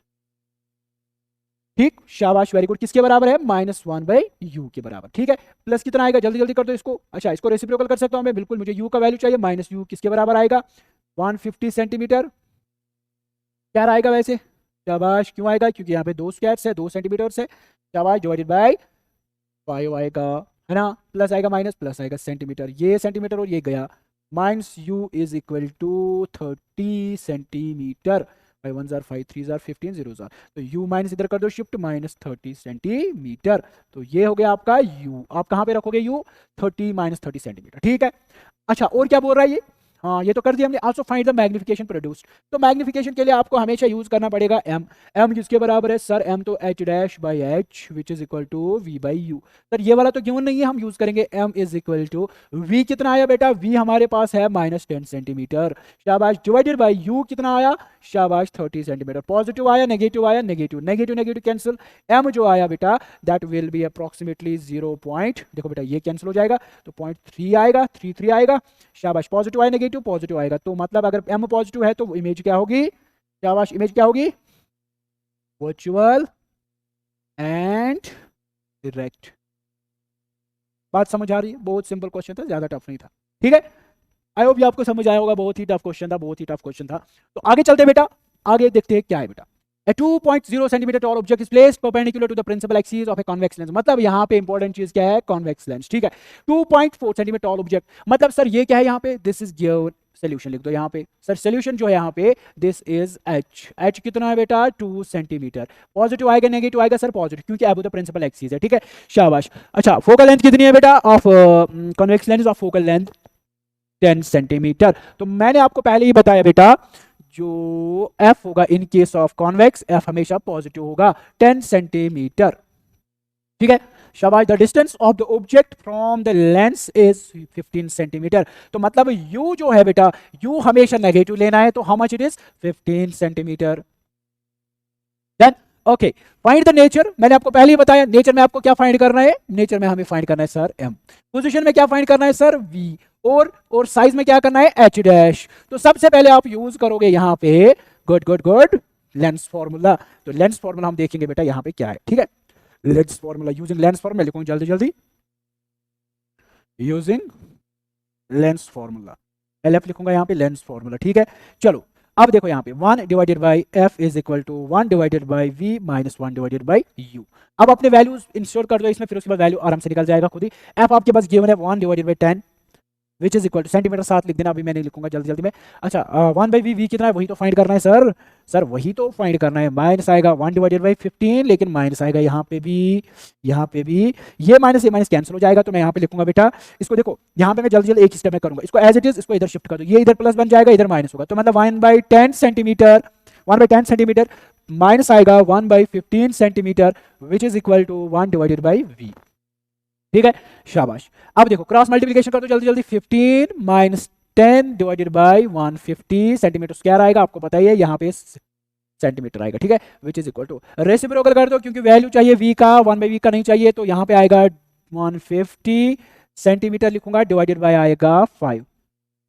ठीक शाबाश वेरी गुड, किसके बराबर है, -1 बाई यू के बराबर। ठीक है प्लस कितना आएगा, जल्दी जल्दी कर दो इसको। अच्छा इसको रेसिप्रोकल कर सकता हूं मैं, बिल्कुल, मुझे यू का वैल्यू चाहिए, माइनस यू किसके बराबर आएगा, 150 सेंटीमीटर। क्या आएगा वैसे, शाबाश, क्यों आएगा, क्योंकि यहाँ पे 2 स्क्वायर्स है, 2 सेंटीमीटर है, शाबाश, डिवाइडेड बाई 5 आएगा, है ना, प्लस आएगा माइनस, प्लस आएगा सेंटीमीटर, ये सेंटीमीटर और ये गया, minus U is equal to 30 centimetre. 5 1 जार 5 3 जार 15 0 जार, तो u माइनस इधर कर दो शिफ्ट, -30 सेंटीमीटर, तो ये हो गया आपका u। आप कहाँ पे रखोगे u, 30 -30 सेंटीमीटर। ठीक है अच्छा और क्या बोल रहा है ये, हाँ ये तो कर दिया हमने। Also find the magnification produced, तो मैग्निफिकेशन के लिए आपको हमेशा यूज करना पड़ेगा m। m किसके बराबर है सर, m तो h dash by h which is equal to v by U. Sir ये वाला तो गिवन नहीं है, हम यूज करेंगे m is equal to v, कितना आया बेटा, v हमारे पास है -10 सेंटीमीटर, शाबाश, डिवाइडेड बाई u कितना आया, शाबाश 30 सेंटीमीटर। पॉजिटिव आया, नेगेटिव आया, negative negative negative cancel, m जो आया बेटा that will be approximately 0 point, देखो बेटा ये कैंसिल हो जाएगा तो 0.3 आएगा, 33 आएगा, शाबाश, पॉजिटिव आया नेगेटिव पॉजिटिव आएगा, तो मतलब अगर m पॉजिटिव है तो इमेज क्या होगी, शाबाश, इमेज क्या होगी, वर्चुअल एंड डायरेक्ट। बात समझ आ रही है, बहुत सिंपल क्वेश्चन था, ज्यादा टफ नहीं था। ठीक है आई होप ये आपको समझ आया होगा, बहुत ही टफ क्वेश्चन था, बहुत ही टफ क्वेश्चन था। तो आगे चलते बेटा, आगे देखते हैं क्या है बेटा। A 2.0 centimeter tall object is placed perpendicular to the principal axis of a convex lens, मतलब यहाँ पे इंपॉर्टेंट चीज क्या है, कॉन्वेक्स लेंस। ठीक है 2.4 सेंटीमीटर टॉल ऑब्जेक्ट, मतलब सर ये क्या है, यहाँ पे दिस इज गिवन, सोल्यूशन लिख दो यहाँ पे, सर सोल्यूशन जो है यहाँ पे दिस इज h, h कितना है बेटा 2 सेंटीमीटर, पॉजिटिव आएगा नेगेटिव आएगा सर पॉजिटिव, क्योंकि अब तो प्रिंसिपल एक्सिस है। ठीक है शाबाश। अच्छा फोकल लेंथ कितनी है बेटा of convex lens of focal length 10 centimetre, तो मैंने आपको पहले ही बताया बेटा जो f होगा इन केस ऑफ कॉन्वेक्स, f हमेशा पॉजिटिव होगा, 10 सेंटीमीटर। ठीक है शाबाश, the distance of the object from the lens is 15 centimetre, तो मतलब u जो है बेटा, u हमेशा नेगेटिव लेना है, तो how much it is 15 centimetre. Then okay find the nature, मैंने आपको पहले ही बताया नेचर में आपको क्या फाइंड करना है, नेचर में हमें फाइंड करना है सर m, पोजीशन में क्या फाइंड करना है सर v, और साइज में क्या करना है h डैश। तो सबसे पहले आप यूज करोगे यहाँ पे good good good lens formula, तो लेंस फॉर्मूला हम देखेंगे बेटा यहाँ पे क्या है। ठीक है lens formula, using lens formula लिखूंगा जल्दी जल्दी, यूजिंग लेंस फॉर्मूला, LF लिखूंगा यहाँ पे लेंस फॉर्मूला। ठीक है चलो अब देखो यहाँ पे 1 divided by f is equal to 1 divided by v minus 1 divided by u। अब अपने वैल्यूज इंसर्ट कर दो इसमें, फिर उसके बाद वैल्यू आराम से निकल जाएगा खुद ही। f आपके पास गिवन है 1 divided by 10 which is equal to, centimetre साथ लिख देना, अभी मैं नहीं लिखूंगा जल्दी जल्दी में। अच्छा 1 बाई v कितना है, वही तो फाइंड करना है सर, सर वही तो फाइंड करना है, माइनस आएगा 1 डिवाइडेड बाई 15, लेकिन माइनस आएगा यहाँ पे भी, यहाँ पे भी, ये माइनस कैंसिल हो जाएगा, तो मैं यहाँ पे लिखूंगा बेटा, इसको देखो यहाँ पे मैं जल्दी जल्दी एक स्टेप में करूंगा, इसको एज इट इज इसको इधर शिफ्ट कर दो, ये इधर प्लस बन जाएगा, इधर माइनस होगा, तो मतलब 1 by 10 centimetre, 1 by 10 centimetre minus आएगा 1 by 15 centimetre which is equal to 1 divided by v। ठीक है शाबाश। अब देखो क्रॉस मल्टीप्लिकेशन कर दो जल्दी जल्दी, 15 minus 10 divided by 150 centimetre square आएगा, आपको पता ही है यहाँ पे सेंटीमीटर आएगा। ठीक है which is equal to, reciprocal कर दो क्योंकि वैल्यू चाहिए v का, 1 बाई v का नहीं चाहिए, तो यहाँ पे आएगा 150 सेंटीमीटर लिखूंगा, डिवाइडेड बाई आएगा 5,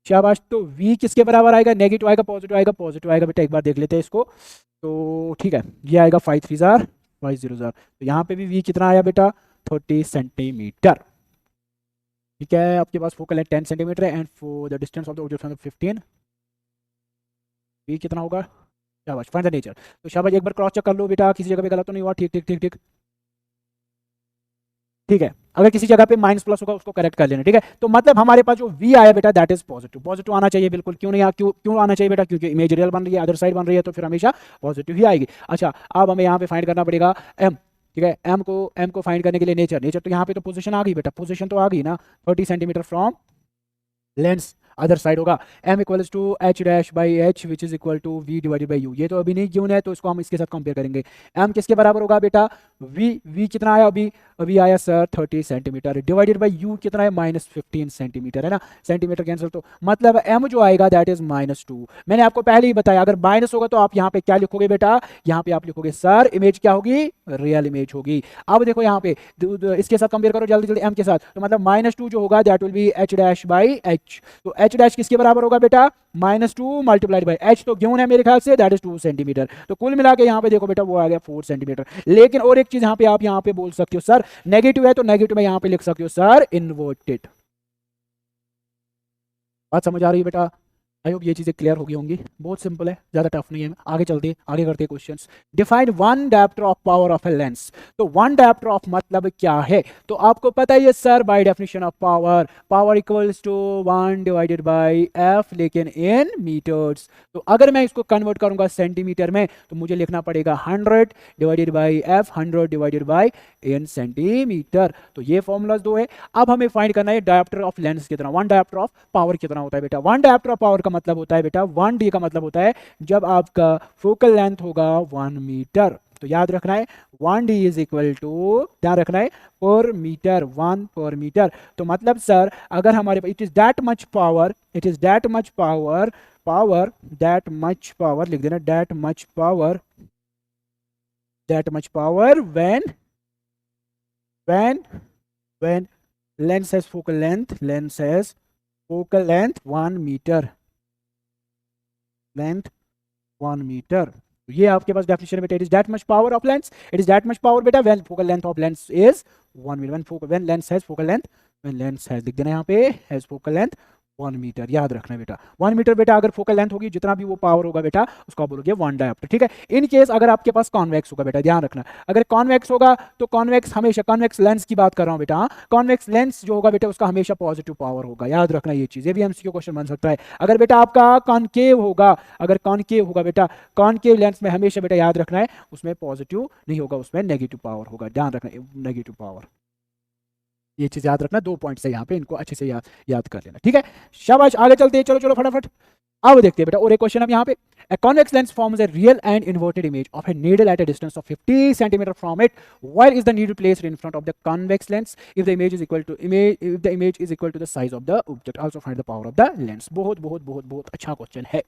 शाबाश। तो v किसके बराबर आएगा, नेगेटिव आएगा पॉजिटिव आएगा, पॉजिटिव आएगा बेटा, एक बार देख लेते हैं इसको, तो ठीक है ये आएगा 5 3 जार 500, तो यहाँ पे भी v कितना आया बेटा 30 सेंटीमीटर। ठीक है, आपके पास फोकल लेंथ 10 सेंटीमीटर है and for the distance of the object from 15 v कितना होगा, शाबाश, फाइंड द नेचर। तो शाबाश, एक बार क्रॉस चेक कर लो बेटा, किसी जगह पे गलत तो नहीं हुआ, ठीक ठीक ठीक ठीक ठीक है। अगर किसी जगह पे माइनस प्लस होगा उसको करेक्ट कर लेना, ठीक है। तो मतलब हमारे पास जो v आया बेटा दैट इज पॉजिटिव, पॉजिटिव आना चाहिए बिल्कुल, क्यों नहीं, क्यों आना चाहिए बेटा, क्योंकि इमेज रियल बन रही है, अदर साइड बन रही है, तो फिर हमेशा पॉजिटिव ही आएगी। अच्छा, अब हमें यहाँ पे फाइंड करना पड़ेगा m, ठीक है। m को फाइंड करने के लिए नेचर, नेचर तो यहाँ पे तो पोजीशन आ गई बेटा, पोजीशन तो आ गई ना, 30 centimetre from lens other side होगा m equals to h dash by h which is equal to v divided by u। ये तो अभी नहीं गिवन है, तो इसको हम इसके साथ कंपेयर करेंगे। m किसके बराबर होगा बेटा, v कितना आया अभी आया sir 30 centimetre, divided by u कितना है -15 सेंटीमीटर, है ना, सेंटीमीटर कैंसिल, तो मतलब m जो आएगा दैट इज -2। मैंने आपको पहले ही बताया अगर माइनस होगा तो आप यहाँ पे क्या लिखोगे बेटा, यहाँ पे आप लिखोगे सर इमेज क्या होगी, रियल इमेज होगी। अब देखो यहाँ पे इसके साथ कंपेयर करो जल्दी जल्दी m के साथ, तो मतलब -2 जो होगा that will be h dash by h। तो h डैश किसके बराबर होगा बेटा, -2 मल्टीप्लाइड बाई h, तो गिवन है मेरे ख्याल से दैट इज 2 सेंटीमीटर। तो कुल मिला के यहाँ पे देखो बेटा वो आ गया 4 सेंटीमीटर। लेकिन और एक चीज यहाँ पे आप यहाँ पे बोल सकते हो सर नेगेटिव है, तो नेगेटिव में यहाँ पे लिख सकते हो सर इन्वर्टेड। बात समझ आ रही है बेटा, आई होप ये चीजें क्लियर होगी होंगी, बहुत सिंपल है, ज्यादा टफ नहीं है। आगे चलते आगे करते हैं questions. Define one dioptre of power of a lens. तो वन डायप्टर ऑफ मतलब क्या है, तो आपको पता ही है sir by definition of power, power equals to 1 divided by F, लेकिन इन मीटर्स। तो अगर मैं इसको कन्वर्ट करूंगा सेंटीमीटर में तो मुझे लिखना पड़ेगा 100 divided by F, 100 divided by in centimetre. तो ये फॉर्मूलाज दो है। अब हमें फाइंड करना है डायप्टर ऑफ लेंस कितना, वन डायप्टर ऑफ पावर कितना होता है बेटा। वन डायप्टर ऑफ पावर का मतलब होता है बेटा 1d का मतलब होता है जब आपका फोकल लेंथ होगा 1 मीटर। तो याद रखना है 1d इज इक्वल टू, ध्यान रखना है पर मीटर, 1 पर मीटर। तो मतलब सर अगर हमारे पास it is that much power, it is that much power, power that much power लिख देना, that much power, that much power when lens has focal length, lens has focal length 1 metre, length 1 metre. तो ये आपके पास definition बेटा, it is that much power of lens, it is that much power बेटा when focal length of lens is 1 metre, when lens has focal length, when lens has लिख देना यहाँ पे हैज फोकल लेंथ 1 मीटर। याद रखना बेटा 1 metre बेटा, अगर फोकल लेंथ होगी जितना भी वो पावर होगा बेटा उसको बोलोगे 1 डायप्टर, ठीक है। इन केस अगर आपके पास कॉन्वेक्स होगा बेटा, ध्यान रखना, अगर कॉन्वेक्स होगा तो कॉन्वेक्स हमेशा, कॉन्वेक्स लेंस की बात कर रहा हूं बेटा, कॉन्वेक्स लेंस जो होगा बेटा उसका हमेशा पॉजिटिव पावर होगा। याद रखना ये चीज, ये भी एमसीक्यू क्वेश्चन बन सकता है। अगर बेटा आपका कॉनकेव होगा, अगर कॉनकेव होगा बेटा, कॉनकेव लेंस में हमेशा बेटा याद रखना है उसमें पॉजिटिव नहीं होगा, उसमें नेगेटिव पावर होगा। ध्यान रखना नेगेटिव पावर, ये चीज याद रखना, 2 पॉइंट्स है यहाँ पे, इनको अच्छे से याद कर लेना, ठीक है। शाबाश, आगे चलते हैं, चलो चलो फटाफट। अब देखते हैं बेटा और एक क्वेश्चन अब यहाँ पे, a convex lens forms a real and inverted image of a needle at a distance of 50 centimeter from it. Where is the needle placed in front of the convex lens if the image is equal to if the image is equal to the size of the object? Also find the power of the lens. बहुत बहुत बहुत बहुत अच्छा question है।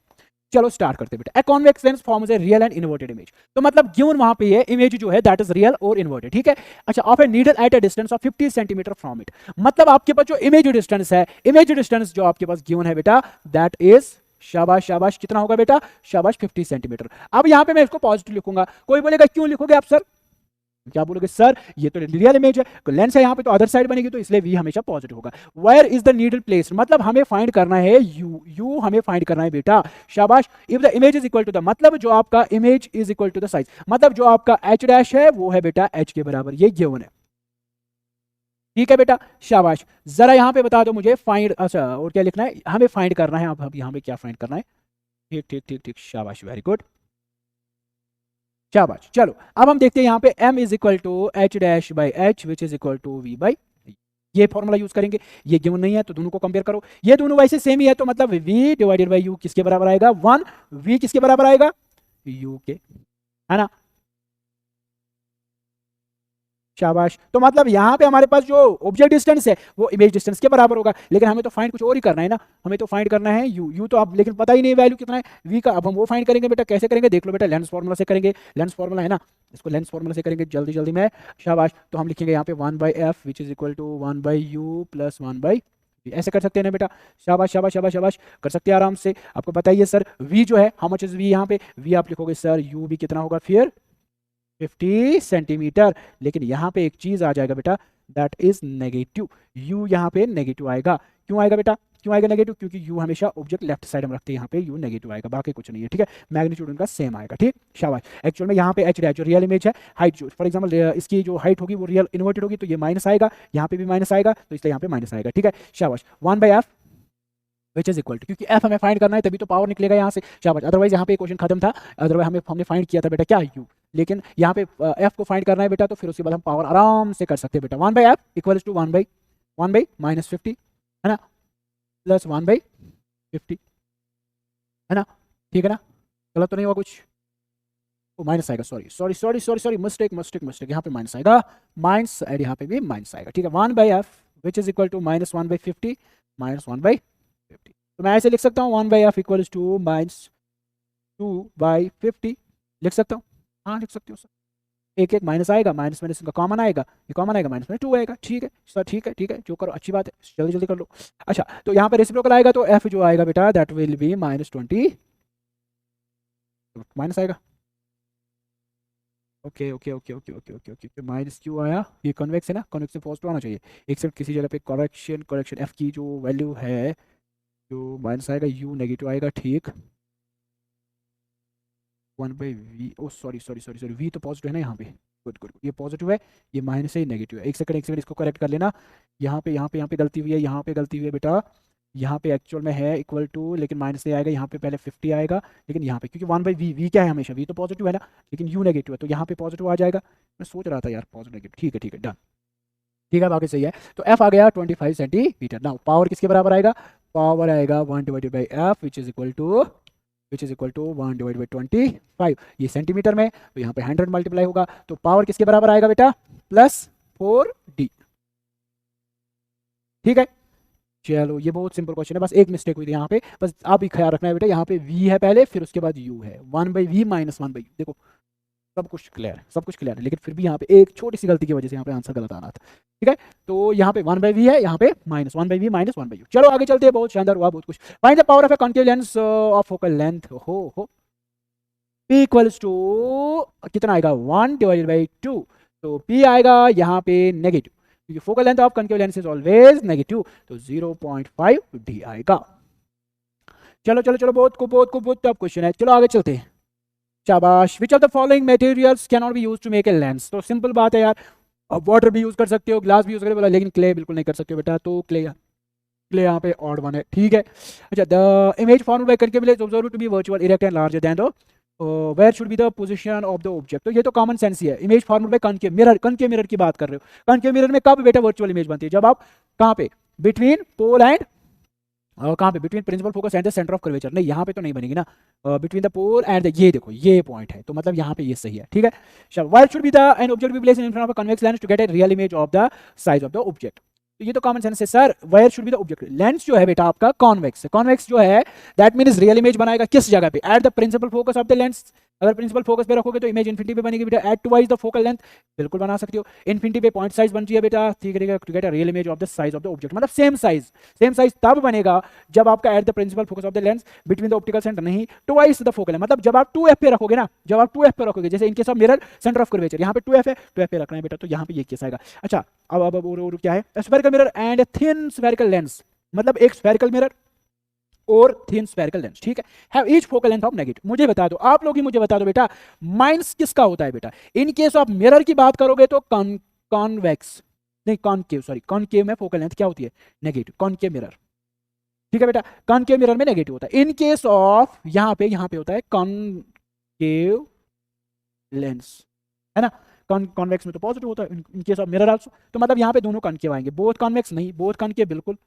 चलो start करते हैं बेटा। A convex lens forms a real and inverted image. तो मतलब गिवन वहां पे ये इमेज जो है दैट इज रियल और इन्वर्टेड, ठीक है। अच्छा, of a needle eight a distance of 50 centimetre from it, मतलब आपके पास जो इमेज डिस्टेंस है, इमेज डिस्टेंस जो आपके पास गिवन है बेटा दैट इज, शाबाश शाबाश, कितना होगा बेटा, शाबाश 50 सेंटीमीटर। अब यहां पे मैं इसको पॉजिटिव लिखूंगा। कोई बोलेगा क्यों लिखोगे आप सर, क्या बोलोगे सर ये तो रियल इमेज है, लेंस है यहाँ पे तो अदर साइड बनेगी, तो इसलिए वी हमेशा पॉजिटिव होगा। Where is the needle placed, मतलब हमें फाइंड करना है यू हमें फाइंड करना है बेटा, शाबाश। If the image is equal to the, मतलब जो आपका image is equal to the size, मतलब जो आपका एच डैश है वो है बेटा एच के बराबर, ये गिवन है, ठीक है बेटा, शाबाश। जरा यहाँ पे बता दो मुझे फाइंड, अच्छा और क्या लिखना है, हमें फाइंड करना है, अब यहाँ पे क्या फाइंड करना है, ठीक ठीक ठीक ठीक, शाबाश, वेरी गुड, शाबाश। चलो अब हम देखते हैं यहाँ पे m is equal to H dash by H which is equal to v by, ये फॉर्मूला यूज करेंगे। ये गिवन नहीं है तो दोनों को कंपेयर करो, ये दोनों वैसे सेम ही है, तो मतलब v डिवाइडेड बाई u किसके बराबर आएगा 1, v किसके बराबर आएगा u के, है ना, शाबाश। तो मतलब यहाँ पे हमारे पास जो ऑब्जेक्ट डिस्टेंस है वो इमेज डिस्टेंस के बराबर होगा, लेकिन हमें तो फाइंड कुछ और ही करना है ना, हमें तो फाइंड करना है यू तो अब लेकिन पता ही नहीं वैल्यू कितना है v का। अब हम वो फाइंड करेंगे बेटा, कैसे करेंगे देख लो बेटा, लेंस फॉर्मूला से करेंगे, लेंस फॉर्मूला है ना, इसको लेंस फॉर्मूला से करेंगे जल्दी जल्दी में, शाबाश। तो हम लिखेंगे यहाँ पे 1 by F which is equal to 1 by U plus 1 by, ऐसे कर सकते हैं ना बेटा, शाबाश शाबाश शाबाश शाबाश, कर सकते हैं आराम से। आपको पता ही है सर v जो है, हाउ मच इज v, यहाँ पे v आप लिखोगे सर u भी कितना होगा फिर 50 सेंटीमीटर। लेकिन यहाँ पे एक चीज आ जाएगा बेटा, दैट इज नेगेटिव। यू यहाँ पे नेगेटिव आएगा। क्यों आएगा बेटा, क्यों आएगा नेगेटिव? क्योंकि यू हमेशा ऑब्जेक्ट लेफ्ट साइड में रखते हैं, यहाँ पे यू नेगेटिव आएगा, बाकी कुछ नहीं है। ठीक है, मैग्नीट्यूड उनका सेम आएगा। ठीक, शाबाश। एक्चुअल में यहाँ पे एच डैश जो रियल इमेज है, हाइट जो फॉर एग्जांपल इसकी जो हाइट होगी वो रियल इन्वर्टेड होगी, तो ये माइनस आएगा, यहाँ पे भी माइनस आएगा, तो इसलिए यहाँ पे माइनस आएगा। ठीक है, शाबाश। 1/f which is equal to, क्योंकि f हमें फाइंड करना है तभी तो पावर निकलेगा यहाँ से, शाबाश। अदरवाइज यहाँ पे क्वेश्चन खत्म था, अदरवाइज हमने फाइंड किया था बेटा क्या, u। लेकिन यहाँ पे f को फाइंड करना है बेटा, तो फिर उसके बाद हम पावर आराम से कर सकते हैं बेटा। 1/f इक्वल्स टू 1/-50 है ना, प्लस 1/50 है ना, ठीक है ना, गलत तो नहीं हुआ कुछ? वो माइनस आएगा, सॉरी मिस्टेक, यहाँ पे माइनस आएगा, माइनस एंड यहाँ पे भी माइनस आएगा। ठीक है, 1/f which is equal to -1/50 -1/50। तो मैं ऐसे लिख सकता हूँ 1/f इक्वल्स टू -2/50 लिख सकता हूँ, हाँ लिख सकते हो सर। एक एक माइनस आएगा, माइनस माइनस का कॉमन आएगा, ये कॉमन आएगा, माइनस में 2 आएगा। ठीक है सर, ठीक है, जो करो अच्छी बात है, जल्दी जल्दी कर लो। अच्छा, तो यहाँ पे रेसिप्रोकल आएगा, तो f जो आएगा बेटा दैट विल बी -20 माइनस आएगा। ओके, माइनस क्यों आया? ये कन्वेक्स है ना, कन्वेक्स में पॉजिटिव आना चाहिए। एक सेकंड, किसी जगह पे करेक्शन f की जो वैल्यू है जो माइनस आएगा, u नेगेटिव आएगा। ठीक, 1/v, ओ सॉरी, v तो पॉजिटिव है ना यहाँ पे, गुड, ये पॉजिटिव है, ये माइनस है, ये नेगेटिव है। एक सेकंड इसको करेक्ट कर लेना। यहाँ पे गलती हुई है, यहाँ पे गलती हुई है बेटा, यहाँ पे एक्चुअल में है इक्वल टू, लेकिन माइनस नहीं आएगा, यहाँ पे पहले 50 आएगा, लेकिन यहाँ पे क्योंकि 1/v, v क्या है हमेशा, v तो पॉजिटिव है ना, लेकिन u नेगेटिव है, तो यहाँ पे पॉजिटिव आ जाएगा। मैं सोच रहा था यार पॉजिटिव नेगेटिव, ठीक है डन, ठीक है बाकी सही है। तो f आ गया 25 सेंटीमीटर। नाउ पावर किसके बराबर आएगा? पावर आएगा 1/f which is equal to 1/25। ये सेंटीमीटर में, तो यहाँ पे 100 मल्टीप्लाई होगा, तो पावर किसके बराबर आएगा बेटा? +4d। ठीक है, चलो ये बहुत सिंपल क्वेश्चन है, बस एक मिस्टेक हुई थी यहाँ पे, बस आप भी ख्याल रखना है बेटा, यहाँ पे v है पहले, फिर उसके बाद u है, 1/v माइनस 1/u। देखो सब कुछ क्लियर है, लेकिन फिर भी यहाँ पे एक छोटी सी गलती की वजह से यहाँ पे आंसर गलत आना था। ठीक है, तो यहाँ पे 1/v है, यहाँ पे -1/v माइनस 1/u। चलो आगे चलते हैं, बहुत शानदार हुआ, बहुत कुछ। Find the power of a concave lens of focal length हो p इक्वल्स टू कितना आएगा? 1/2। तो p आएगा यहाँ पे नेगेटिव, क्योंकि focal length of concave lens is always negative, तो 0.5d आएगा। चलो बहुत टफ क्वेश्चन है, चलो आगे चलते हैं। शाबाश। Which of the following materials can not be used to make a lens? तो सिंपल बात है यार, अब वाटर भी यूज कर सकते हो, ग्लास भी यूज कर बोला, लेकिन क्ले बिल्कुल नहीं कर सकते हो बेटा, तो क्ले यहाँ पे ऑड वन है। ठीक है, अच्छा, the image formed by concave lens observed to be virtual, erect and larger than the where should be the position of the object. तो ये तो कॉमन सेंस ही है, image formed by concave mirror की बात कर रहे हो। कॉन्केव मिरर में कब बेटा वर्चुअल इमेज बनती है? जब आप कहाँ पे, बिटवीन पोल एंड कहाँ पे, between principal focus and the centre of curvature. नहीं, यहाँ पे तो नहीं बनेगी ना, बिटवीन द पोल एंड ये देखो ये पॉइंट है, तो मतलब यहाँ पे ये सही है। ठीक है, चलो, why should be the an object be placed in front of a convex lens to get a real image of the size of the object? तो ये तो कॉमन सेंस है sir, where should be the object. Lens जो है बेटा आपका convex है, convex जो है दैट मींस रियल इमेज बनाएगा किस जगह पे? At the principal focus of the lens. अगर प्रिंसिपल फोकस पे रखोगे तो इमेज इनफिनिटी पे बनेगी बेटा, at twice the focal length, बिल्कुल बना सकते हो। इनफिनिटी पे पॉइंट साइज बनती है बेटा, ठीक है, to get a real image of the size of the object, मतलब सेम साइज तब बनेगा जब आपका at the principal focus of the lens between the optical centre, नहीं ट्वाइस द फोकल, मतलब जब आप 2f पे रखोगे ना, जब आप 2f पे रखोगे, जैसे in case of mirror centre of curvature, यहाँ पे 2f है, 2f पे रखना है बेटा, तो यहाँ पे ये केस आएगा। अच्छा, अब और क्या है? Spherical mirror and a thin spherical lens, मतलब एक स्फेरिकल मिरर और थिन स्फेरिकल लेंस। ठीक है, have each focal length of negative. मुझे बता दो, आप लोग ही मुझे बता दो बेटा, माइनस किसका होता है बेटा? इन केस ऑफ मिरर की बात करोगे तो कॉन्वेक्स, नहीं कॉनकेव, सॉरी कॉनकेव में फोकल लेंथ क्या होती है? Negative, concave mirror. ठीक है बेटा, कॉनकेव मिरर में नेगेटिव होता है। इन केस ऑफ यहाँ पे होता है कॉनकेव लेंस, है ना, कॉन्वेक्स में तो पॉजिटिव होता है, इन केस ऑफ मिरर आल्सो। तो मतलब यहाँ पे दोनों कॉनकेव आएंगे, बोथ कॉन्वेक्स नहीं, बोथ कॉनकेव बिल्कुल,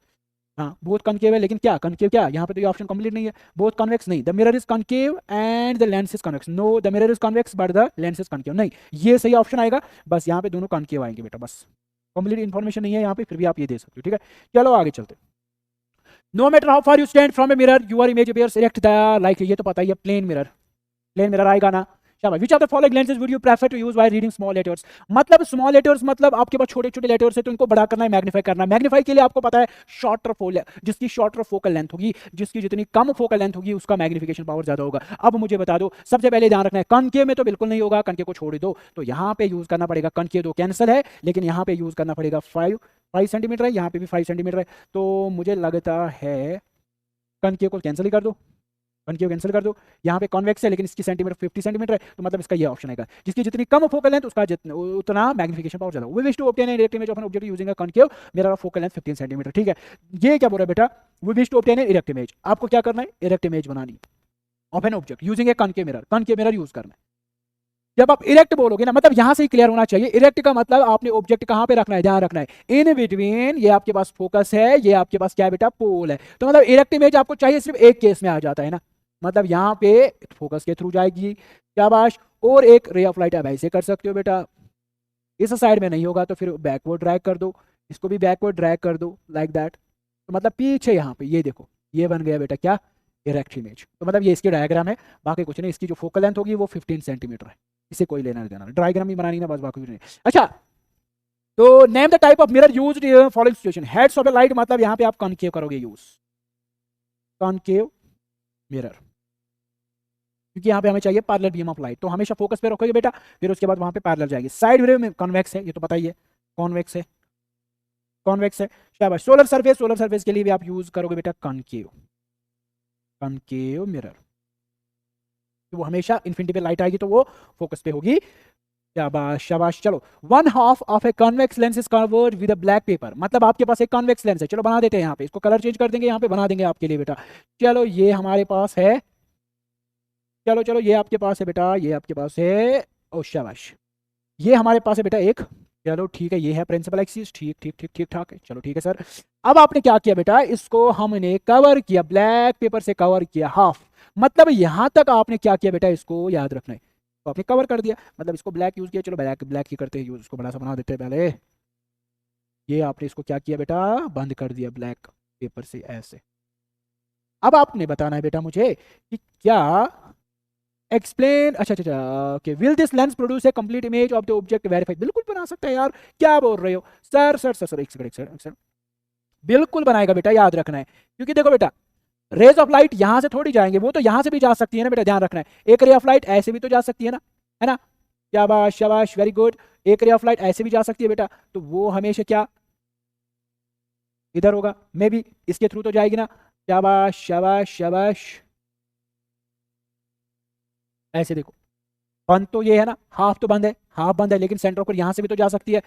हाँ बोथ कॉनकेव है, लेकिन क्या कॉनकेव क्या, यहाँ पे तो ये ऑप्शन कंप्लीट नहीं है। बोथ कॉन्वेक्स नहीं, the mirror is concave and the lens is convex. No, the mirror is convex but the lens is concave, नहीं, ये सही ऑप्शन आएगा, बस यहाँ पे दोनों कॉनकेव आएंगे बेटा, बस कंप्लीट इन्फॉर्मेशन नहीं है यहाँ पे, फिर भी आप ये दे सकते हो। ठीक है, चलो आगे चलते। No matter how far you stand from a mirror, your image appears erect the, like ये तो पता ही है, प्लेन मिरर आएगा ना, शाबाश। Which of the following lenses would you prefer to use while reading small letters? मतलब small letters मतलब आपके पास छोटे छोटे लेटर्स है तो इनको बड़ा करना है, मैग्नीफाई करना है। मैग्नीफाई के लिए आपको पता है शॉर्टर फोल, जिसकी शॉर्टर फोकल लेंथ होगी, जिसकी जितनी कम फोकल लेंथ होगी उसका मैग्निफिकेशन पावर ज्यादा होगा। अब मुझे बता दो, सबसे पहले ध्यान रखना है कनकेव में तो बिल्कुल नहीं होगा, कनकेव को छोड़ दो, तो यहाँ पे यूज करना पड़ेगा, कनकेव तो कैंसिल है, लेकिन यहाँ पे यूज करना पड़ेगा 5 सेंटीमीटर है, यहाँ पे भी 5 सेंटीमीटर है, तो मुझे लगता है कनकेव को कैंसिल ही कर दो, कनकेव कैंसिल कर दो। यहाँ पे कॉन्वेक्स है लेकिन इसकी सेंटीमीटर 50 सेंटीमीटर है, तो मतलब इसका ये ऑप्शन है, जिसकी जितनी कम फोकल लेंथ उसका उतना मैग्निफिकेशन पावर ज्यादा। We wish to obtain an erect image of an object using a concave mirror of focal length 15 centimetre. ठीक है, ये क्या बोल रहा है बेटा, we wish to obtain an erect image, आपको क्या करना है, इरेक्ट इमेज बनानी of an object using a concave mirror use करना है। जब आप इरेक्ट बोलोगे ना, मतलब यहां से ही क्लियर होना चाहिए, इरेक्ट का मतलब आपने ऑब्जेक्ट कहां पे रखना है, ध्यान रखना है इन बिटवीन, ये आपके पास फोकस है, ये आपके पास क्या है बेटा, पोल है, तो मतलब इरेक्ट इमेज आपको चाहिए सिर्फ एक केस में आ जाता है ना, मतलब यहां पे फोकस के थ्रू जाएगी, शाबाश। और एक रे ऑफ लाइट आप ऐसे कर सकते हो बेटा, इस साइड में नहीं होगा तो फिर बैकवर्ड ड्रैग कर दो, इसको भी बैकवर्ड ड्रैग कर दो लाइक दैट, तो मतलब पीछे यहाँ पे ये देखो, ये बन गया बेटा क्या, इरेक्ट इमेज। तो मतलब ये इसकी डायग्राम है, बाकी कुछ नहीं, इसकी जो फोकल लेंथ होगी वो 15 सेंटीमीटर है, इसे कोई लेना नहीं देना, डायग्राम ही बनानी ना बस, बाकी कुछ नहीं। अच्छा, तो name the type of mirror used in following situation. Heads of the light मतलब यहाँ पे आप कॉनकेव करोगे यूज, कॉनकेव मिरर, क्योंकि यहाँ पे हमें चाहिए पैरेलल बीम ऑफ लाइट, तो हमेशा फोकस पे रखोगे बेटा, फिर उसके बाद वहां पे पैरेलल जाएगी। साइड मिरर में कॉन्वेक्स है, ये तो पता ही है, कॉन्वेक्स है, कॉन्वेक्स है, शाबाश। सोलर सरफेस के लिए भी आप यूज करोगे बेटा कॉनकेव, कॉनकेव मिरर, तो वो हमेशा इन्फिनिटी पे लाइट आएगी तो वो फोकस पे होगी, शाबाश शाबाश। चलो, one half of a convex lens is covered with a black pepper, मतलब आपके पास एक कॉन्वेक्स लेंस है, चलो बना देते हैं, यहाँ पे इसको कलर चेंज कर देंगे, यहाँ पे बना देंगे आपके लिए बेटा। चलो ये हमारे पास है, चलो चलो ये आपके पास है बेटा, ये आपके पास है, ओ शाबाश, ये हमारे पास है बेटा एक, चलो ठीक है, ये है प्रिंसिपल एक्सिस, ठीक ठीक ठीक ठीक ठाक है, चलो ठीक है सर। अब आपने क्या किया बेटा, इसको हमने कवर किया, ब्लैक पेपर से कवर किया हाफ, मतलब यहां तक आपने क्या किया बेटा, इसको याद रखना है, तो आपने कवर कर दिया, मतलब इसको ब्लैक यूज किया, चलो ब्लैक ब्लैक ही करते हैं यूज, इसको बड़ा सा बना देते हैं पहले, ये आपने इसको क्या किया बेटा, बंद कर दिया ब्लैक पेपर से ऐसे। अब आपने बताना है बेटा मुझे कि क्या एक्सप्लेन, अच्छा अच्छा अच्छा, okay, will this lens produce a complete image of the object verified, बिल्कुल बना सकता है यार, क्या बोल रहे हो सर, सर सर सर एक सेकंड एक सेकंड एक सेकंड, बिल्कुल बनाएगा बेटा, याद रखना है, क्योंकि देखो बेटा रेज ऑफ लाइट यहां से थोड़ी जाएंगे, वो तो यहां से भी जा सकती है ना बेटा, ध्यान रखना है, एक रे ऑफ लाइट ऐसे भी तो जा सकती है ना, शाबाश शाबाश, वेरी गुड, एक रे ऑफ लाइट ऐसे भी जा सकती है बेटा, तो वो हमेशा क्या इधर होगा, मे बी इसके थ्रू तो जाएगी ना, शाबाश शाबाश शाबाश, ऐसे देखो, बंद तो ये है ना, हाफ तो बंद है, हाफ बंद है, लेकिन सेंटर पर यहां से भी तो जा सकती है,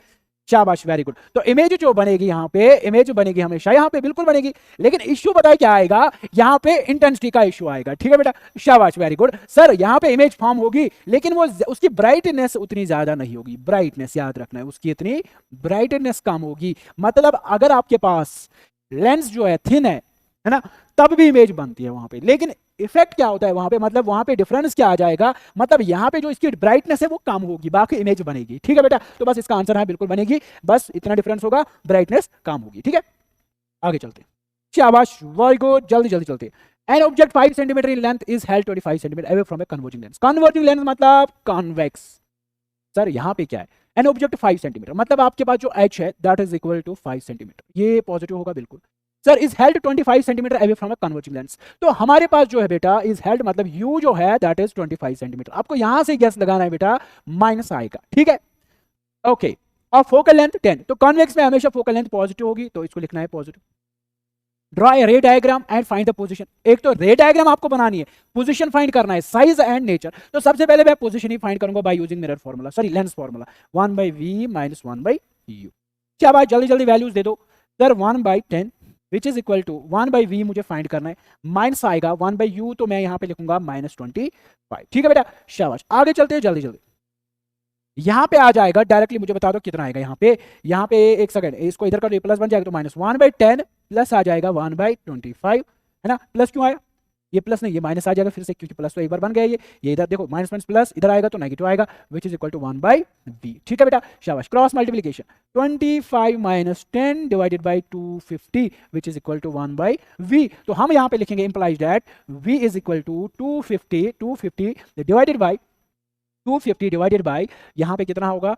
शाबाश वेरी गुड। तो इमेज जो बनेगी यहाँ पे, इमेज बनेगी हमेशा यहाँ पे, बिल्कुल बनेगी, लेकिन इश्यू पता है क्या आएगा, यहाँ पे इंटेंसिटी का इश्यू आएगा, ठीक है बेटा, शाबाश वेरी गुड सर। यहाँ पे इमेज फॉर्म होगी लेकिन वो उसकी ब्राइटनेस उतनी ज्यादा नहीं होगी, ब्राइटनेस याद रखना है, उसकी इतनी ब्राइटनेस कम होगी, मतलब अगर आपके पास लेंस जो है थिन है ना, तब भी इमेज बनती है वहां पे, लेकिन इफेक्ट क्या होता है वहां पे, मतलब वहां पे डिफरेंस क्या आ जाएगा, मतलब यहाँ पे जो इसकी ब्राइटनेस है वो कम होगी, बाकी इमेज बनेगी, ठीक है बेटा, तो बस इसका आंसर है बिल्कुल बनेगी, बस इतना डिफरेंस होगा, ब्राइटनेस कम होगी, ठीक है। आगे चलते, शाबाश वेरी गुड, जल्दी जल्दी चलते। An object 5 centimetre in length is held 25 centimetre away from a converging lens, converging lens मतलब कॉन्वेक्स, सर यहाँ पे क्या है, एन ऑब्जेक्ट 5 सेंटीमीटर मतलब आपके पास जो एच है that is equal to 5 centimetre, ये पॉजिटिव होगा बिल्कुल। Sir is held 25 centimetre away from a converging lens, तो हमारे पास जो है बेटा इज हेल्ड मतलब यू जो है दैट इज 25 सेंटीमीटर, आपको यहां से गैस लगाना है बेटा, माइनस आएगा, ठीक है, ओके। और फोकल लेंथ 10, तो कॉन्वेक्स में हमेशा फोकल लेंथ पॉजिटिव होगी, तो इसको लिखना है पॉजिटिव। ड्रॉ ए रे diagram and find the position, एक तो रे डायग्राम आपको बनानी है, पोजीशन फाइंड करना है, साइज एंड नेचर, तो सबसे पहले मैं पोजीशन ही फाइंड करूंगा by using mirror formula, sorry lens formula, 1/v minus 1/u, क्या बात, जल्दी जल्दी वैल्यूज दे दो sir, 1/10 which is equal to 1/v मुझे फाइंड करना है, माइनस आएगा 1/u, तो मैं यहाँ पे लिखूंगा -25, ठीक है बेटा, शाबाश। आगे चलते हैं जल्दी जल्दी, यहाँ पे आ जाएगा डायरेक्टली, मुझे बता दो कितना आएगा यहाँ पे एक सेकंड, इसको इधर कर प्लस बन जाएगा, तो -1/10 प्लस आ जाएगा 1/25, है ना, प्लस क्यों आया, ये प्लस नहीं ये माइनस आ जाएगा फिर से, क्योंकि प्लस तो एक बार बन गया, ये इधर देखो माइनस माइनस प्लस, इधर आएगा तो नेगेटिव आएगा, विच इज इक्वल टू 1/v, ठीक है बेटा, शाबाश। Cross multiplication 25 minus 10 divided by 250 which is equal to 1/v, तो हम यहाँ पे लिखेंगे implies that v is equal to 250 divided by 250 divided by यहाँ पे कितना होगा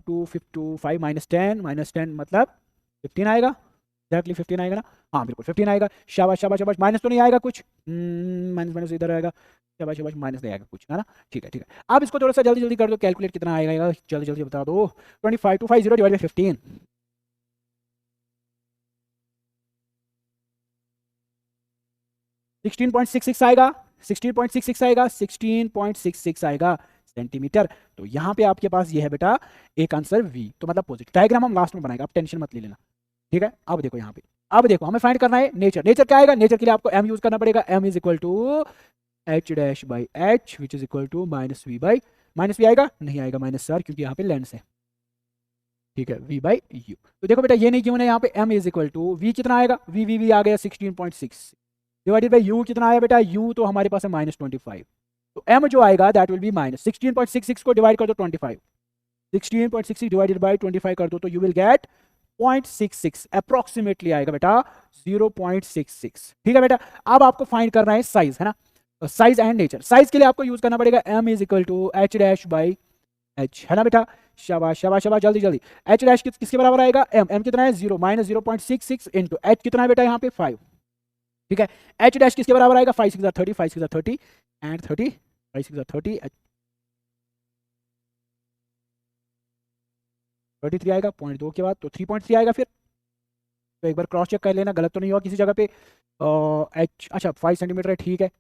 255 -10 मतलब 15 आएगा, एग्जैक्टली 15 आएगा ना, हाँ बिल्कुल 15 आएगा। शाबाश शाबाश शाबाश, माइनस तो नहीं आएगा कुछ, माइनस माइनस इधर आएगा, शाबाश शाबाश, माइनस नहीं आएगा कुछ, है ना, ठीक है ठीक है। अब इसको थोड़ा सा जल्दी जल्दी कर दो, कैलकुलेट कितना आएगा जल्दी जल्दी बता दो। 25250 डिवाइड बाय 15, 16.66 आएगा, 16.66 आएगा, 16.66 आएगा सेंटीमीटर। तो यहाँ पे आपके पास ये है बेटा एक आंसर वी, तो मतलब पॉजिटिव। डायग्राम हम लास्ट में बनाएंगे, आप टेंशन मत ले लेना, ठीक है। अब देखो यहाँ पे, अब देखो हमें फाइंड करना है नेचर। नेचर क्या आएगा, नेचर के लिए आपको एम यूज करना पड़ेगा, M is equal to H dash by H which is equal to minus V by, minus V आएगा नहीं आएगा माइनस सर, क्योंकि यहाँ पे लेंस है, ठीक है, वी बाई यू। तो देखो बेटा ये नहीं क्यों ना, यहाँ पे M is equal to V कितना आएगा, वी आ गया 16.6 डिवाइडेड बाई यू कितना आया बेटा, यू तो हमारे पास है -25, तो एम जो आएगा दैट विल बी माइनस 16.66 को डिवाइड कर दो 25, 16.66 डिवाइडेड बाई 25 कर दो तो यू विल गेट 0.66 अप्रोक्सीमेटली आएगा बेटा 0.66, ठीक है बेटा। अब आपको फाइंड करना है साइज, है ना, साइज एंड नेचर। साइज के लिए आपको यूज करना पड़ेगा m is equal to H dash by H, है ना बेटा, शाबाश शाबाश शाबाश, जल्दी जल्दी। एच डैश किसके बराबर आएगा, m कितना है 0 माइनस 0.66 इंटू एच कितना है बेटा यहाँ पे 5, ठीक है। एच डैश किसके बराबर आएगा 5 6 30, 5 6 30 एंड 30, 5 6 30 33 आएगा 0.2 के बाद, तो 3.3 आएगा फिर। तो एक बार क्रॉस चेक कर लेना, गलत तो नहीं हुआ किसी जगह पे। एच अच्छा 5 सेंटीमीटर है, ठीक है।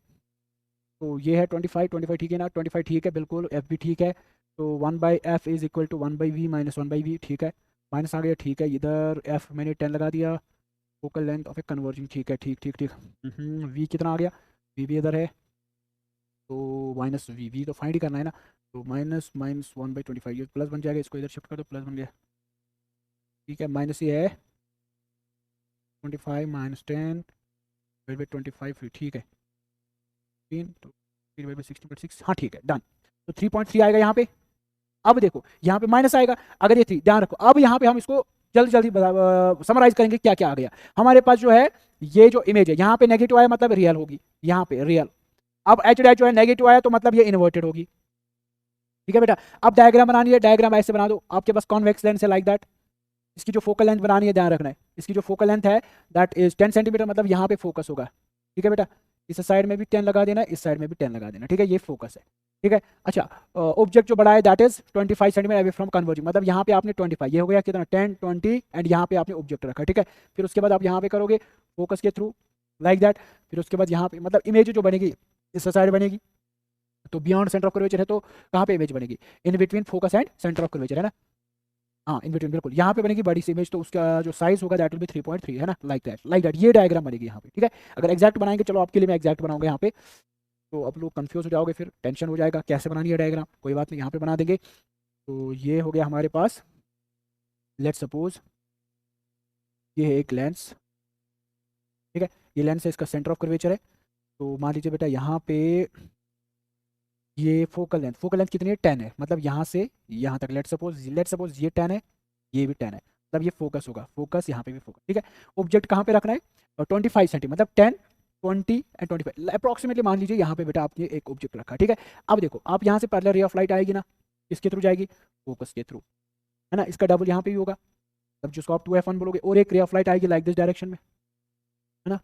तो ये है 25 ठीक है ना, 25 ठीक है बिल्कुल, एफ भी ठीक है। तो 1/f is equal to 1/v minus 1/v, ठीक है, माइनस आ गया, ठीक है। इधर f मैंने 10 लगा दिया, focal length of a converging, ठीक है, ठीक ठीक ठीक। v कितना आ गया, v भी इधर है, तो माइनस वी तो फाइंड ही करना है ना, तो माइनस माइनस 1/25, ये प्लस बन जाएगा, इसको इधर शिफ्ट कर दो, प्लस बन गया, ठीक है। माइनस ये है 25 माइनस 10 25, ठीक है, 3 तो 3/16.6, हाँ ठीक है, डन। तो 3.3 आएगा यहाँ पे। अब देखो यहाँ पे माइनस आएगा, अगर ये 3 ध्यान रखो। अब यहाँ पे हम इसको जल्दी जल्दी समराइज करेंगे क्या क्या आ गया हमारे पास। जो है ये जो इमेज है यहाँ पे नेगेटिव आया मतलब रियल होगी, यहाँ पे रियल। अब एच डैश जो है नेगेटिव आया तो मतलब ये इन्वर्टेड होगी, ठीक है बेटा। अब डायग्राम बनानी है, डायग्राम ऐसे बना दो, आपके पास कॉन्वेक्स लेंस है लाइक दैट। इसकी जो फोकल लेंथ बनानी है ध्यान रखना है, इसकी जो फोकल लेंथ है दैट इज 10 सेंटीमीटर, मतलब यहाँ पे फोकस होगा, ठीक है बेटा। इस साइड में भी 10 लगा देना, इस साइड में भी 10 लगा देना, ठीक है, ये फोकस है, ठीक है। अच्छा ऑब्जेक्ट जो बड़ा है that is 25 centimetre away from converging, मतलब यहाँ पे आपने 25, ये हो गया कितना 10 20 एंड यहाँ पे आपने ऑब्जेक्ट रखा, ठीक है। फिर उसके बाद आप यहाँ पे करोगे फोकस के थ्रू लाइक दैट। फिर उसके बाद यहाँ पे मतलब इमेज जो बनेगी इस साइड बनेगी, तो बियॉन्ड सेंटर ऑफ कर्वेचर है तो कहाँ पे इमेज बनेगी, in between focus and centre of curvature, है ना, हाँ इन बिटवीन बिल्कुल, यहाँ पे बनेगी बड़ी सी इमेज, तो उसका जो साइज होगा दैट विल बी 3.3, है ना, लाइक दैट ये डायग्राम बनेगी यहाँ पे, ठीक है। अगर एग्जैक्ट बनाएंगे, चलो आपके लिए मैं एग्जैक्ट बनाऊंगा यहाँ पे, तो अब लोग कंफ्यूज हो जाओगे, फिर टेंशन हो जाएगा कैसे बनानी है डायग्राम, कोई बात नहीं यहाँ पे बना देंगे। तो ये हो गया हमारे पास, लेट्स सपोज ये है एक लेंस, ठीक है, ये लेंस है, इसका सेंटर ऑफ कर्वेचर है। तो मान लीजिए बेटा यहाँ पे ये फोकल लेंथ कितनी है 10 है, मतलब यहाँ से यहाँ तक लेट्स सपोज ये 10 है, ये भी 10 है, मतलब ये फोकस होगा, फोकस यहाँ पे भी फोकस, ठीक है। ऑब्जेक्ट कहाँ पे रखना है 25 सेंटीमीटर, मतलब 10 20 एंड 25 अप्रॉक्सीमेटली मान लीजिए यहाँ पे बेटा आपने एक ऑब्जेक्ट रखा, ठीक है। अब देखो आप यहाँ से पैरेलल रे ऑफ लाइट आएगी ना, किसके थ्रू जाएगी, फोकस के थ्रू, है ना, इसका डबल यहाँ पे भी होगा, तब जिसको आप 2f1 बोलोगे, और एक रे ऑफ लाइट आएगी लाइक दिस डायरेक्शन में, है ना,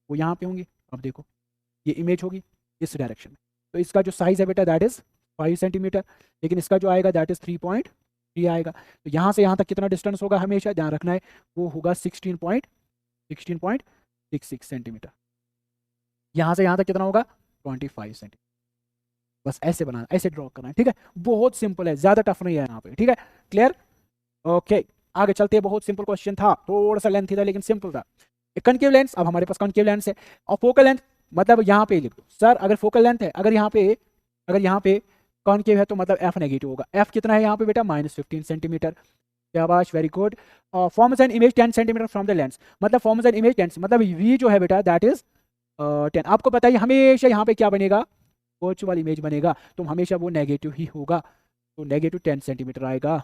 वो यहाँ पे होंगी। अब देखो ये इमेज होगी इस डायरेक्शन में, तो इसका जो साइज है बेटा दैट इज 5 सेंटीमीटर, लेकिन इसका जो आएगा दैट इज 3.3 आएगा। तो यहाँ से यहाँ तक कितना डिस्टेंस होगा हमेशा ध्यान रखना है, वो होगा 16.66 सेंटीमीटर। यहाँ से यहाँ तक कितना होगा 25 सेंटीमीटर। बस ऐसे बनाना, ऐसे ड्रॉ करना है, ठीक है, बहुत सिंपल है, ज्यादा टफ नहीं है यहाँ पे, ठीक है, क्लियर, ओके। आगे चलते हैं, बहुत सिंपल क्वेश्चन था, थोड़ा सा लेंथी था लेकिन सिंपल था। कनकेव लेंस, अब हमारे पास कनकेव लेंस है, और फोकल लेंथ मतलब यहाँ पे लिख दो सर, अगर फोकल लेंथ है, अगर यहाँ पे कॉनकेव है तो मतलब एफ नेगेटिव होगा। एफ कितना है यहाँ पे बेटा -15 सेंटीमीटर, शाबाश very good. Forms an image 10 centimetre from the lens, मतलब फॉर्म्स एन इमेज 10, मतलब वी जो है बेटा दैट इज 10। आपको पता है हमेशा यहाँ पे क्या बनेगा, वर्चुअल इमेज बनेगा, तो हमेशा वो नेगेटिव ही होगा, तो नेगेटिव 10 सेंटीमीटर आएगा,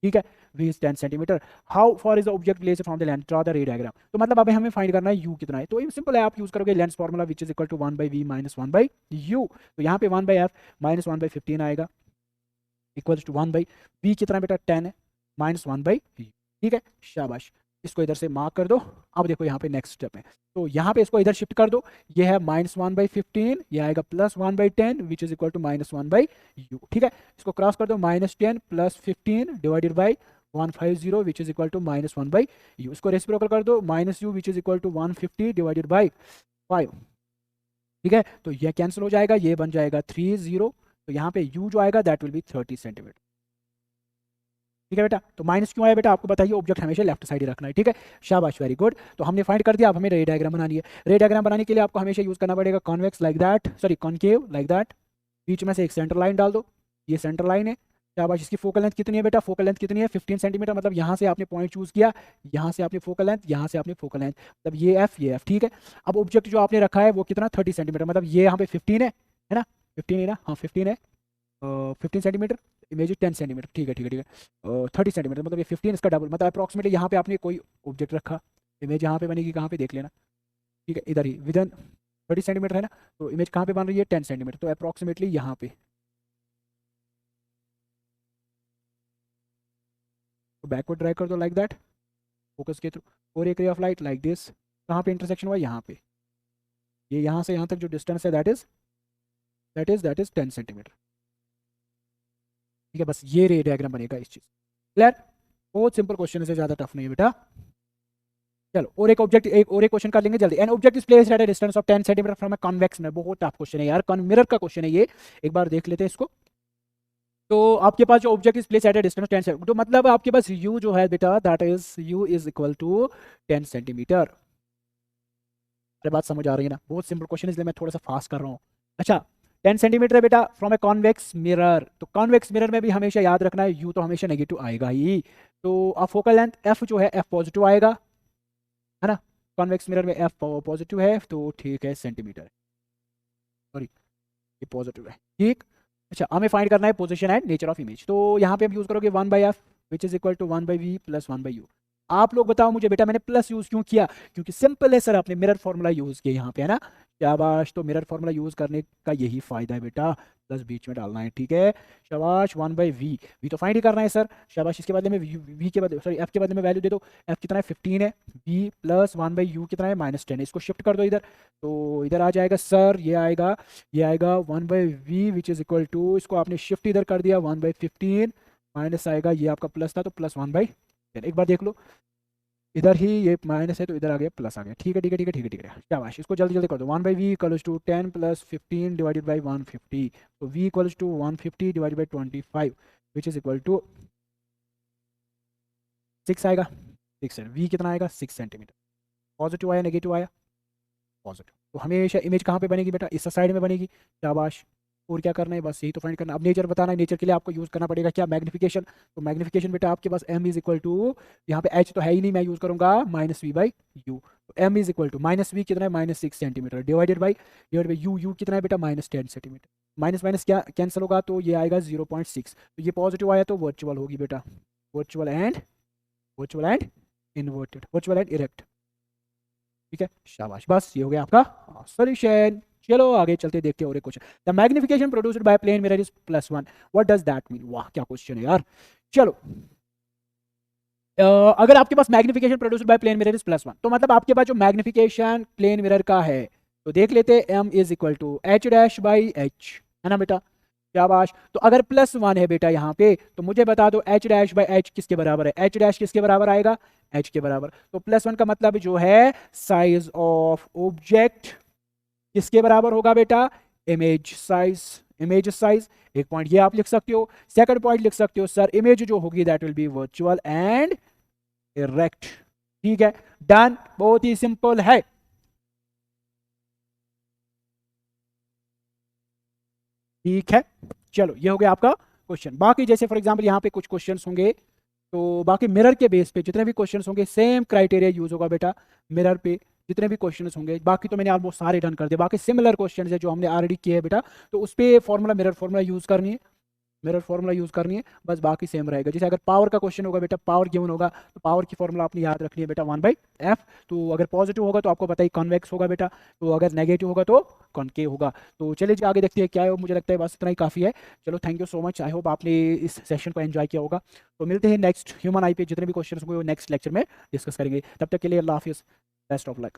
ठीक है, v is 10 centimetre. How for is the object placed from the lens, draw the रे डायग्राम। तो मतलब अब हमें फाइंड करना है u कितना है, तो ये सिंपल है, आप यूज करोगे lens formula which is equal to 1/v minus 1/u। तो यहाँ पे 1/f माइनस 1/15 आएगा इक्वल टू 1/v कितना बेटा 10 है माइनस 1/u। ठीक है, शाबाश, इसको इधर से मार्क कर दो। अब देखो यहाँ पे नेक्स्ट स्टेप है, तो यहाँ पे इसको इधर शिफ्ट कर दो, ये है माइनस 1/15, ये आएगा plus 1/10 which is equal to minus 1/u। ठीक है, इसको क्रॉस कर दो, minus 10 plus 15 divided by 150 which is equal to minus 1/u। इसको रेसिप्रोकल कर दो, minus u which is equal to 150 divided by 5। ठीक है, तो ये कैंसिल हो जाएगा, ये बन जाएगा 30, तो यहाँ पे u जो आएगा दैट विल बी 30 सेंटीमीटर। ठीक है बेटा, तो माइनस क्यों आया बेटा, आपको बताइए, ऑब्जेक्ट हमेशा लेफ्ट साइड ही रखना है। ठीक है, शाबाश, वेरी गुड। तो हमने फाइंड कर दिया, अब हमें रे डायग्राम बनानी है। रे डायग्राम बनाने के लिए आपको हमेशा यूज करना पड़ेगा convex like that, sorry concave like that. बीच में से एक सेंटर लाइन डाल दो, ये सेंटर लाइन है। शाबाश, इसकी फोकल लेंथ कितनी है बेटा, फोकल लेंथ कितनी है 15 सेंटीमीटर, मतलब यहाँ से आपने पॉइंट चूज किया, यहाँ से आपने फोकल लेंथ, यहाँ से आपने फोकल लेंथ, मतलब ये एफ ये एफ। ठीक है, अब ऑब्जेक्ट जो आपने रखा है वो कितना 30 सेंटीमीटर, मतलब ये यहाँ पे 15 है ना, 15 है ना, हाँ 15 है, 15 सेंटीमीटर, इमेज 10 सेंटीमीटर। ठीक है ठीक है ठीक है, 30 सेंटीमीटर, मतलब ये 15 इसका डबल, मतलब अप्रॉक्सीमेटली यहाँ पे आपने कोई ऑब्जेक्ट रखा, इमेज यहाँ पे बनेगी, कहाँ पे देख लेना। ठीक है, इधर ही विदन 30 सेंटीमीटर है ना, तो इमेज कहाँ पे बन रही है 10 सेंटीमीटर, तो अप्रॉक्सीमेटली यहाँ पे। तो बैकवर्ड ड्रैग कर दो लाइक दैट, फोकस के थ्रू, और एक ray of light like this, कहाँ पे इंटरसेक्शन हुआ, यहाँ पे, ये यहाँ से यहाँ तक जो डिस्टेंस है दैट इज 10 सेंटीमीटर। ठीक है, बस ये रे डायग्राम बनेगा इस चीज। क्लियर, बहुत सिंपल क्वेश्चन है, ज्यादा टफ नहीं है बेटा। चलो और एक ऑब्जेक्ट, एक और एक क्वेश्चन कर लेंगे जल्दी। An object is placed at a distance of 10 centimetre from a convex mirror, बहुत टफ क्वेश्चन है यार, मिरर का क्वेश्चन है ये, एक बार देख लेते हैं इसको। तो आपके पास जो object is placed at a distance 10 centimetre, तो मतलब आपके पास u जो है बेटा that is u is equal to 10 centimetre. अरे बात समझ आ रही है ना, बहुत सिंपल क्वेश्चन है, इसलिए मैं थोड़ा सा फास्ट कर रहा हूँ। अच्छा, 10 सेंटीमीटर है बेटा फ्रॉम ए कॉन्वेक्स मिरर, तो कॉन्वेक्स मिरर में भी हमेशा याद रखना है u तो हमेशा नेगेटिव आएगा ही। तो अब फोकल लेंथ f जो है f पॉजिटिव आएगा, है ना, कॉन्वेक्स मिरर में f पॉजिटिव है, तो ठीक है सेंटीमीटर, सॉरी ये पॉजिटिव है। ठीक, अच्छा हमें फाइंड करना है position and nature of image, तो यहाँ पे हम यूज करोगे 1/f which is equal to 1/v plus 1/u। आप लोग बताओ मुझे बेटा, मैंने प्लस यूज क्यों किया, क्योंकि सिंपल है सर, आपने मिरर फॉर्मूला यूज किया यहाँ पे, है ना, शाबाश। तो मिरर फॉर्मूला यूज करने का यही फायदा है बेटा, प्लस बीच में डालना है। ठीक है, शाबाश, 1/v, वी तो फाइंड ही करना है सर, शाबाश। इसके बदले में v के बदले, सॉरी f के बदले में वैल्यू दे दो, f कितना है 15 है, v प्लस 1/u कितना है -10 है, इसको शिफ्ट कर दो इधर, तो इधर आ जाएगा सर, ये आएगा 1/v which is equal to, इसको आपने शिफ्ट इधर कर दिया 1/15, माइनस आएगा, ये आपका प्लस था तो प्लस 1/10। एक बार देख लो, इधर ही ये माइनस है तो इधर आ गया प्लस आ गया। ठीक है ठीक है ठीक है ठीक है ठीक है, शाबाश, इसको जल्दी जल्दी कर दो। 1/v equals to 10 plus 15 divided by 150, तो v equals to 150 divided by 25 which is equal to 6 आएगा, 6 है, v कितना आएगा 6 सेंटीमीटर। पॉजिटिव आया नेगेटिव आया, पॉजिटिव, तो हमेशा इमेज कहाँ पे बनेगी बेटा, इस साइड में बनेगी, शाबाश। और क्या करना है, बस यही तो फाइंड करना। अब नेचर बताना है, नेचर के लिए आपको यूज करना पड़ेगा क्या, मैग्निफिकेशन। तो मैग्निफिकेशन बेटा आपके पास m इज इक्वल टू, यहाँ पे h तो है ही नहीं, मैं यूज करूंगा -v/u। तो m is equal to -v कितना है -6 सेंटीमीटर डिवाइडेड बाई u कितना है बेटा -10 सेंटीमीटर। माइनस माइनस क्या कैंसिल होगा, तो ये आएगा 0.6, तो ये पॉजिटिव आया तो वर्चुअल होगी बेटा, virtual and inverted, virtual and erect. ठीक है, शाबाश, बस ये हो गया आपका सॉल्यूशन। चलो आगे चलते देखते हैं और एक question. The magnification produced by plane mirror is +1, what does that mean. वाह क्या क्वेश्चन है यार। चलो अगर आपके पास magnification produced by plane mirror is +1, तो मतलब आपके पास जो मैग्निफिकेशन प्लेन मिरर का है, तो देख लेते हैं m is equal to h'/h, है ना बेटा, शाबाश। तो अगर +1 है बेटा यहाँ पे, तो मुझे बता दो h'/h किसके बराबर है, h' किसके बराबर आएगा, h के बराबर। तो +1 का मतलब जो है साइज ऑफ ऑब्जेक्ट किसके बराबर होगा बेटा, इमेज साइज, इमेज साइज। एक पॉइंट ये आप लिख सकते हो। सेकंड पॉइंट लिख सकते हो सर, इमेज जो होगी that will be virtual and erect. ठीक है, डन, बहुत ही सिंपल है। ठीक है, चलो ये हो गया आपका क्वेश्चन। बाकी जैसे फॉर एग्जांपल यहाँ पे कुछ क्वेश्चंस होंगे, तो बाकी मिरर के बेस पे जितने भी क्वेश्चंस होंगे सेम क्राइटेरिया यूज होगा बेटा मिरर पे, जितने भी क्वेश्चंस होंगे। बाकी तो मैंने ऑलमोस्ट सारे डन कर दिए, बाकी सिमिलर क्वेश्चंस है जो हमने ऑलरेडी किए हैं बेटा, तो उस पर फॉर्मूला मिरर फॉर्मूला यूज करनी है। मिरर फॉर्मूला यूज़ करनी है, बस बाकी सेम रहेगा। जैसे अगर पावर का क्वेश्चन होगा बेटा, पावर गिवन होगा तो पावर की फॉर्मूला आपने याद रखनी है बेटा 1/f। तो अगर पॉजिटिव होगा तो आपको बताइए कॉन्वेक्स होगा बेटा, तो अगर नेगेटिव होगा तो कॉनकेव होगा। तो चलिए जी आगे देखते हैं क्या है, मुझे लगता है बस इतना ही काफ़ी है। चलो thank you so much, I hope आपने इस सेशन को एंजॉय किया होगा। तो मिलते हैं नेक्स्ट ह्यूमन आई पे जितने भी क्वेश्चन होंगे वो नेक्स्ट लेक्चर में डिस्कस करेंगे। तब तक के लिए अल्लाह हाफिज़, बेस्ट ऑफ लक।